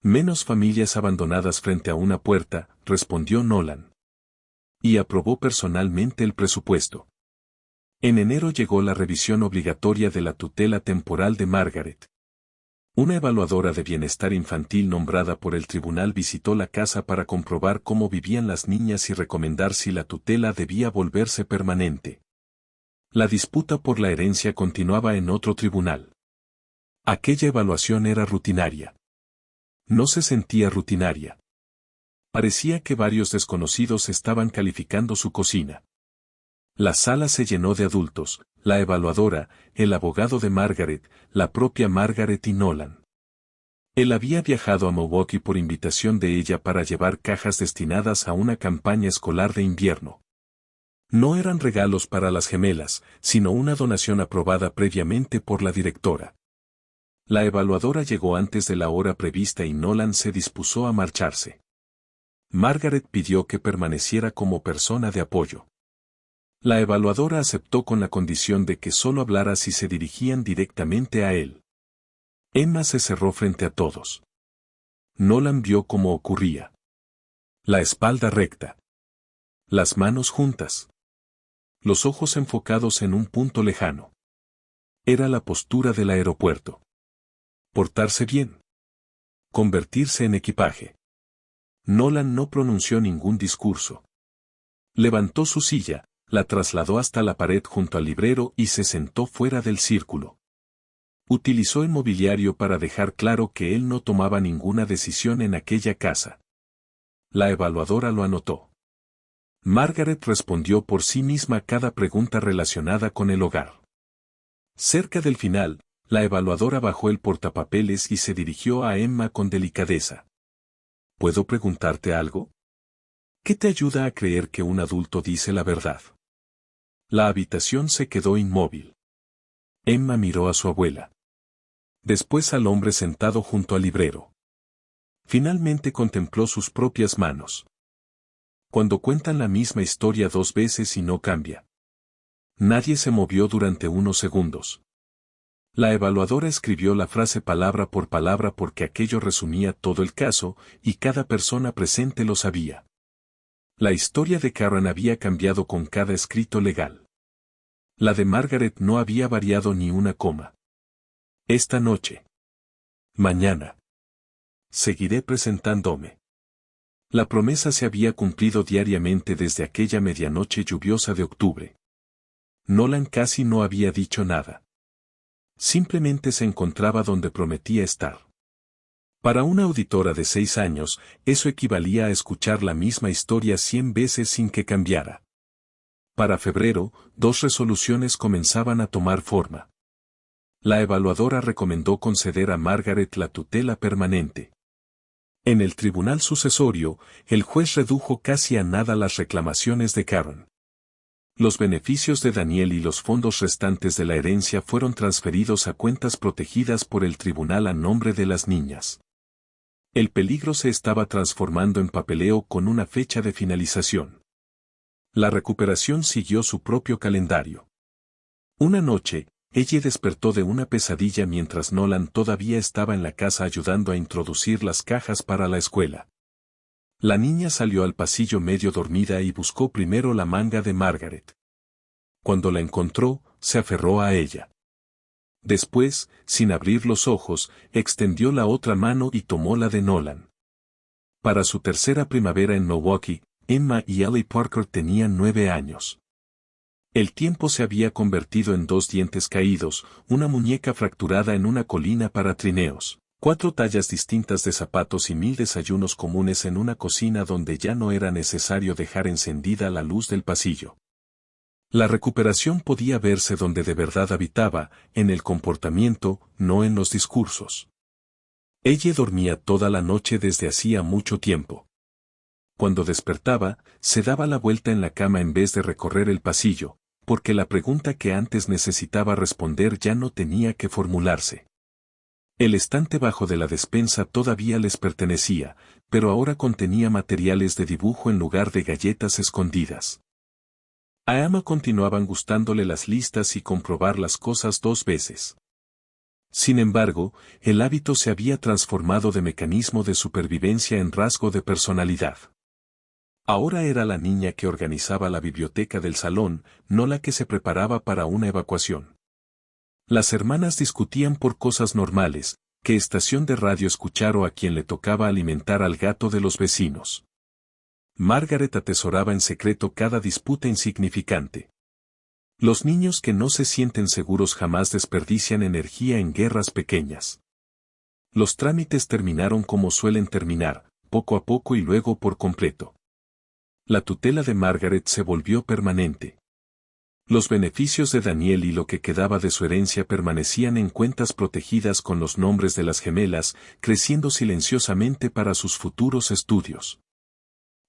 Menos familias abandonadas frente a una puerta, respondió Nolan. Y aprobó personalmente el presupuesto. En enero llegó la revisión obligatoria de la tutela temporal de Margaret. Una evaluadora de bienestar infantil nombrada por el tribunal visitó la casa para comprobar cómo vivían las niñas y recomendar si la tutela debía volverse permanente. La disputa por la herencia continuaba en otro tribunal. Aquella evaluación era rutinaria. No se sentía rutinaria. Parecía que varios desconocidos estaban calificando su cocina. La sala se llenó de adultos, la evaluadora, el abogado de Margaret, la propia Margaret y Nolan. Él había viajado a Milwaukee por invitación de ella para llevar cajas destinadas a una campaña escolar de invierno. No eran regalos para las gemelas, sino una donación aprobada previamente por la directora. La evaluadora llegó antes de la hora prevista y Nolan se dispuso a marcharse. Margaret pidió que permaneciera como persona de apoyo. La evaluadora aceptó con la condición de que solo hablara si se dirigían directamente a él. Emma se cerró frente a todos. Nolan vio cómo ocurría. La espalda recta. Las manos juntas. Los ojos enfocados en un punto lejano. Era la postura del aeropuerto. Portarse bien. Convertirse en equipaje. Nolan no pronunció ningún discurso. Levantó su silla, la trasladó hasta la pared junto al librero y se sentó fuera del círculo. Utilizó el mobiliario para dejar claro que él no tomaba ninguna decisión en aquella casa. La evaluadora lo anotó. Margaret respondió por sí misma cada pregunta relacionada con el hogar. Cerca del final, la evaluadora bajó el portapapeles y se dirigió a Emma con delicadeza. ¿Puedo preguntarte algo? ¿Qué te ayuda a creer que un adulto dice la verdad? La habitación se quedó inmóvil. Emma miró a su abuela. Después al hombre sentado junto al librero. Finalmente contempló sus propias manos. Cuando cuentan la misma historia dos veces y no cambia. Nadie se movió durante unos segundos. La evaluadora escribió la frase palabra por palabra porque aquello resumía todo el caso, y cada persona presente lo sabía. La historia de Karen había cambiado con cada escrito legal. La de Margaret no había variado ni una coma. Esta noche. Mañana. Seguiré presentándome. La promesa se había cumplido diariamente desde aquella medianoche lluviosa de octubre. Nolan casi no había dicho nada. Simplemente se encontraba donde prometía estar. Para una auditora de 6 años, eso equivalía a escuchar la misma historia 100 veces sin que cambiara. Para febrero, 2 resoluciones comenzaban a tomar forma. La evaluadora recomendó conceder a Margaret la tutela permanente. En el tribunal sucesorio, el juez redujo casi a nada las reclamaciones de Karen. Los beneficios de Daniel y los fondos restantes de la herencia fueron transferidos a cuentas protegidas por el tribunal a nombre de las niñas. El peligro se estaba transformando en papeleo con una fecha de finalización. La recuperación siguió su propio calendario. Una noche, ella despertó de una pesadilla mientras Nolan todavía estaba en la casa ayudando a introducir las cajas para la escuela. La niña salió al pasillo medio dormida y buscó primero la manga de Margaret. Cuando la encontró, se aferró a ella. Después, sin abrir los ojos, extendió la otra mano y tomó la de Nolan. Para su tercera primavera en Milwaukee, Emma y Ellie Parker tenían 9 años. El tiempo se había convertido en 2 dientes caídos, una muñeca fracturada en una colina para trineos, 4 tallas distintas de zapatos y 1000 desayunos comunes en una cocina donde ya no era necesario dejar encendida la luz del pasillo. La recuperación podía verse donde de verdad habitaba, en el comportamiento, no en los discursos. Ella dormía toda la noche desde hacía mucho tiempo. Cuando despertaba, se daba la vuelta en la cama en vez de recorrer el pasillo, porque la pregunta que antes necesitaba responder ya no tenía que formularse. El estante bajo de la despensa todavía les pertenecía, pero ahora contenía materiales de dibujo en lugar de galletas escondidas. A Emma continuaban gustándole las listas y comprobar las cosas 2 veces. Sin embargo, el hábito se había transformado de mecanismo de supervivencia en rasgo de personalidad. Ahora era la niña que organizaba la biblioteca del salón, no la que se preparaba para una evacuación. Las hermanas discutían por cosas normales, qué estación de radio escuchar o a quién le tocaba alimentar al gato de los vecinos. Margaret atesoraba en secreto cada disputa insignificante. Los niños que no se sienten seguros jamás desperdician energía en guerras pequeñas. Los trámites terminaron como suelen terminar, poco a poco y luego por completo. La tutela de Margaret se volvió permanente. Los beneficios de Daniel y lo que quedaba de su herencia permanecían en cuentas protegidas con los nombres de las gemelas, creciendo silenciosamente para sus futuros estudios.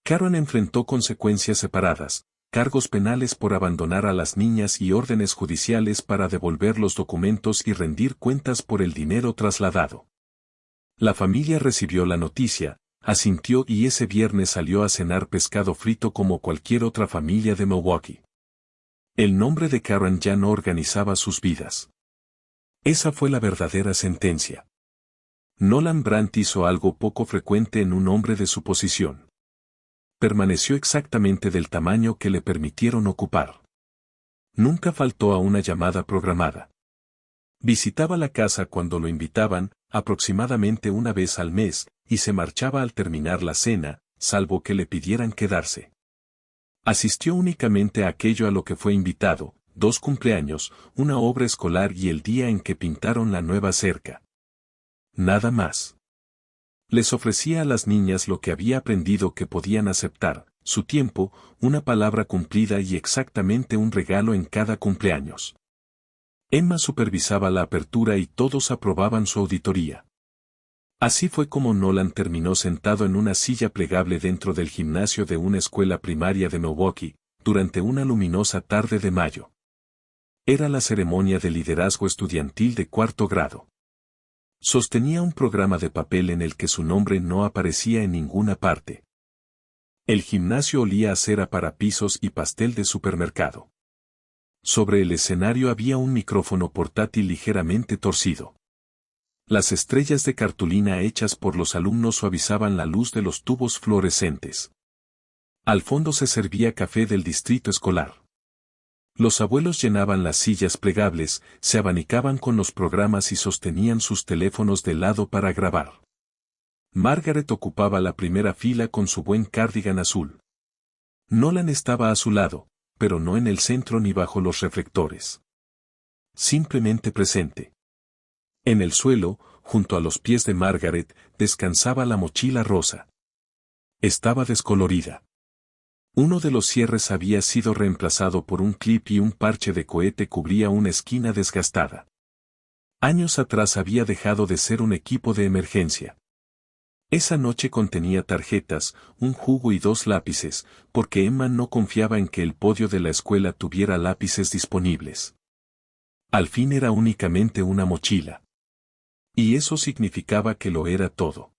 Karen enfrentó consecuencias separadas, cargos penales por abandonar a las niñas y órdenes judiciales para devolver los documentos y rendir cuentas por el dinero trasladado. La familia recibió la noticia, asintió y ese viernes salió a cenar pescado frito como cualquier otra familia de Milwaukee. El nombre de Karen ya no organizaba sus vidas. Esa fue la verdadera sentencia. Nolan Brandt hizo algo poco frecuente en un hombre de su posición. Permaneció exactamente del tamaño que le permitieron ocupar. Nunca faltó a una llamada programada. Visitaba la casa cuando lo invitaban, aproximadamente una vez al mes, y se marchaba al terminar la cena, salvo que le pidieran quedarse. Asistió únicamente a aquello a lo que fue invitado, 2 cumpleaños, una obra escolar y el día en que pintaron la nueva cerca. Nada más. Les ofrecía a las niñas lo que había aprendido que podían aceptar, su tiempo, una palabra cumplida y exactamente un regalo en cada cumpleaños. Emma supervisaba la apertura y todos aprobaban su auditoría. Así fue como Nolan terminó sentado en una silla plegable dentro del gimnasio de una escuela primaria de Milwaukee, durante una luminosa tarde de mayo. Era la ceremonia de liderazgo estudiantil de 4º grado. Sostenía un programa de papel en el que su nombre no aparecía en ninguna parte. El gimnasio olía a cera para pisos y pastel de supermercado. Sobre el escenario había un micrófono portátil ligeramente torcido. Las estrellas de cartulina hechas por los alumnos suavizaban la luz de los tubos fluorescentes. Al fondo se servía café del distrito escolar. Los abuelos llenaban las sillas plegables, se abanicaban con los programas y sostenían sus teléfonos de lado para grabar. Margaret ocupaba la primera fila con su buen cardigan azul. Nolan estaba a su lado, pero no en el centro ni bajo los reflectores. Simplemente presente. En el suelo, junto a los pies de Margaret, descansaba la mochila rosa. Estaba descolorida. Uno de los cierres había sido reemplazado por un clip y un parche de cohete cubría una esquina desgastada. Años atrás había dejado de ser un equipo de emergencia. Esa noche contenía tarjetas, un jugo y 2 lápices, porque Emma no confiaba en que el podio de la escuela tuviera lápices disponibles. Al fin era únicamente una mochila. Y eso significaba que lo era todo.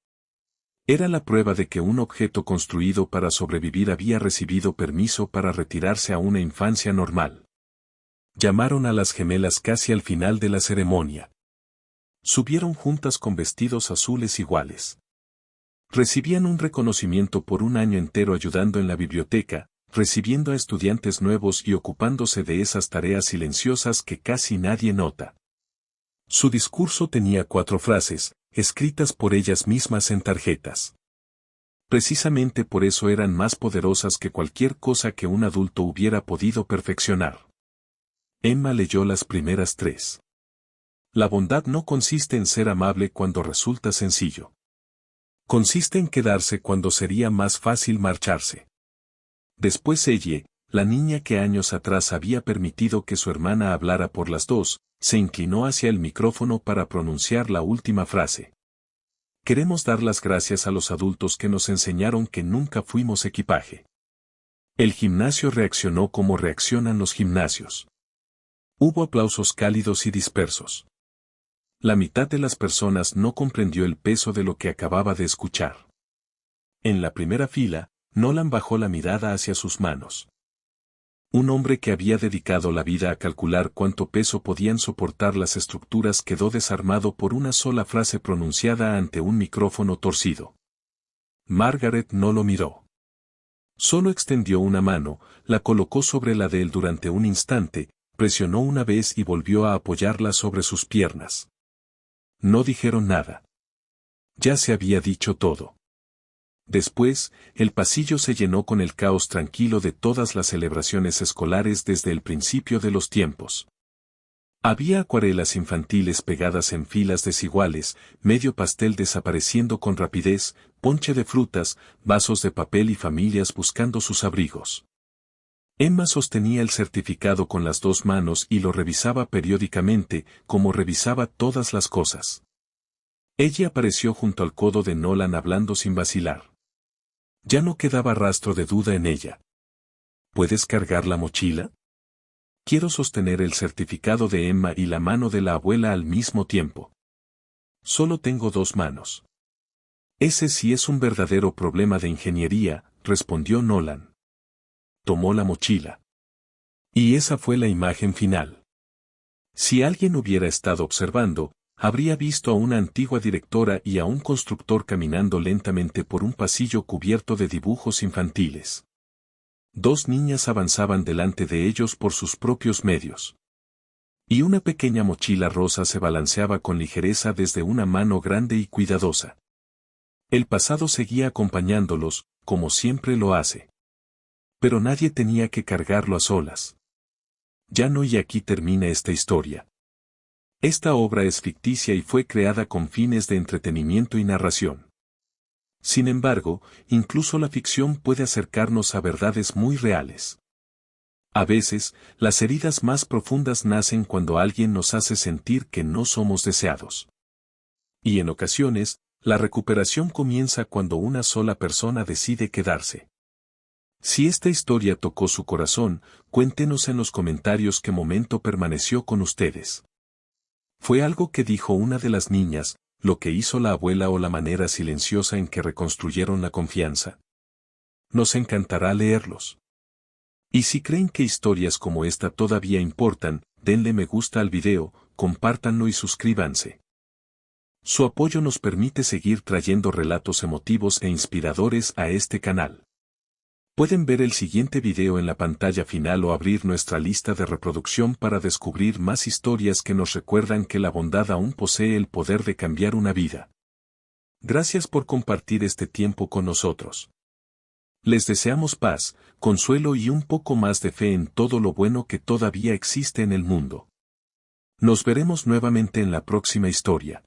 Era la prueba de que un objeto construido para sobrevivir había recibido permiso para retirarse a una infancia normal. Llamaron a las gemelas casi al final de la ceremonia. Subieron juntas con vestidos azules iguales. Recibían un reconocimiento por un año entero ayudando en la biblioteca, recibiendo a estudiantes nuevos y ocupándose de esas tareas silenciosas que casi nadie nota. Su discurso tenía 4 frases, escritas por ellas mismas en tarjetas. Precisamente por eso eran más poderosas que cualquier cosa que un adulto hubiera podido perfeccionar. Emma leyó las primeras 3. La bondad no consiste en ser amable cuando resulta sencillo. Consiste en quedarse cuando sería más fácil marcharse. Después ella, la niña que años atrás había permitido que su hermana hablara por las 2, se inclinó hacia el micrófono para pronunciar la última frase. Queremos dar las gracias a los adultos que nos enseñaron que nunca fuimos equipaje. El gimnasio reaccionó como reaccionan los gimnasios. Hubo aplausos cálidos y dispersos. La mitad de las personas no comprendió el peso de lo que acababa de escuchar. En la primera fila, Nolan bajó la mirada hacia sus manos. Un hombre que había dedicado la vida a calcular cuánto peso podían soportar las estructuras quedó desarmado por una sola frase pronunciada ante un micrófono torcido. Margaret no lo miró. Solo extendió una mano, la colocó sobre la de él durante un instante, presionó una vez y volvió a apoyarla sobre sus piernas. No dijeron nada. Ya se había dicho todo. Después, el pasillo se llenó con el caos tranquilo de todas las celebraciones escolares desde el principio de los tiempos. Había acuarelas infantiles pegadas en filas desiguales, medio pastel desapareciendo con rapidez, ponche de frutas, vasos de papel y familias buscando sus abrigos. Emma sostenía el certificado con las dos manos y lo revisaba periódicamente, como revisaba todas las cosas. Ella apareció junto al codo de Nolan hablando sin vacilar. Ya no quedaba rastro de duda en ella. ¿Puedes cargar la mochila? Quiero sostener el certificado de Emma y la mano de la abuela al mismo tiempo. Solo tengo dos manos. Ese sí es un verdadero problema de ingeniería, respondió Nolan. Tomó la mochila. Y esa fue la imagen final. Si alguien hubiera estado observando, habría visto a una antigua directora y a un constructor caminando lentamente por un pasillo cubierto de dibujos infantiles. Dos niñas avanzaban delante de ellos por sus propios medios. Y una pequeña mochila rosa se balanceaba con ligereza desde una mano grande y cuidadosa. El pasado seguía acompañándolos, como siempre lo hace. Pero nadie tenía que cargarlo a solas. Ya no, y aquí termina esta historia. Esta obra es ficticia y fue creada con fines de entretenimiento y narración. Sin embargo, incluso la ficción puede acercarnos a verdades muy reales. A veces, las heridas más profundas nacen cuando alguien nos hace sentir que no somos deseados. Y en ocasiones, la recuperación comienza cuando una sola persona decide quedarse. Si esta historia tocó su corazón, cuéntenos en los comentarios qué momento permaneció con ustedes. ¿Fue algo que dijo una de las niñas, lo que hizo la abuela o la manera silenciosa en que reconstruyeron la confianza? Nos encantará leerlos. Y si creen que historias como esta todavía importan, denle me gusta al video, compártanlo y suscríbanse. Su apoyo nos permite seguir trayendo relatos emotivos e inspiradores a este canal. Pueden ver el siguiente video en la pantalla final o abrir nuestra lista de reproducción para descubrir más historias que nos recuerdan que la bondad aún posee el poder de cambiar una vida. Gracias por compartir este tiempo con nosotros. Les deseamos paz, consuelo y un poco más de fe en todo lo bueno que todavía existe en el mundo. Nos veremos nuevamente en la próxima historia.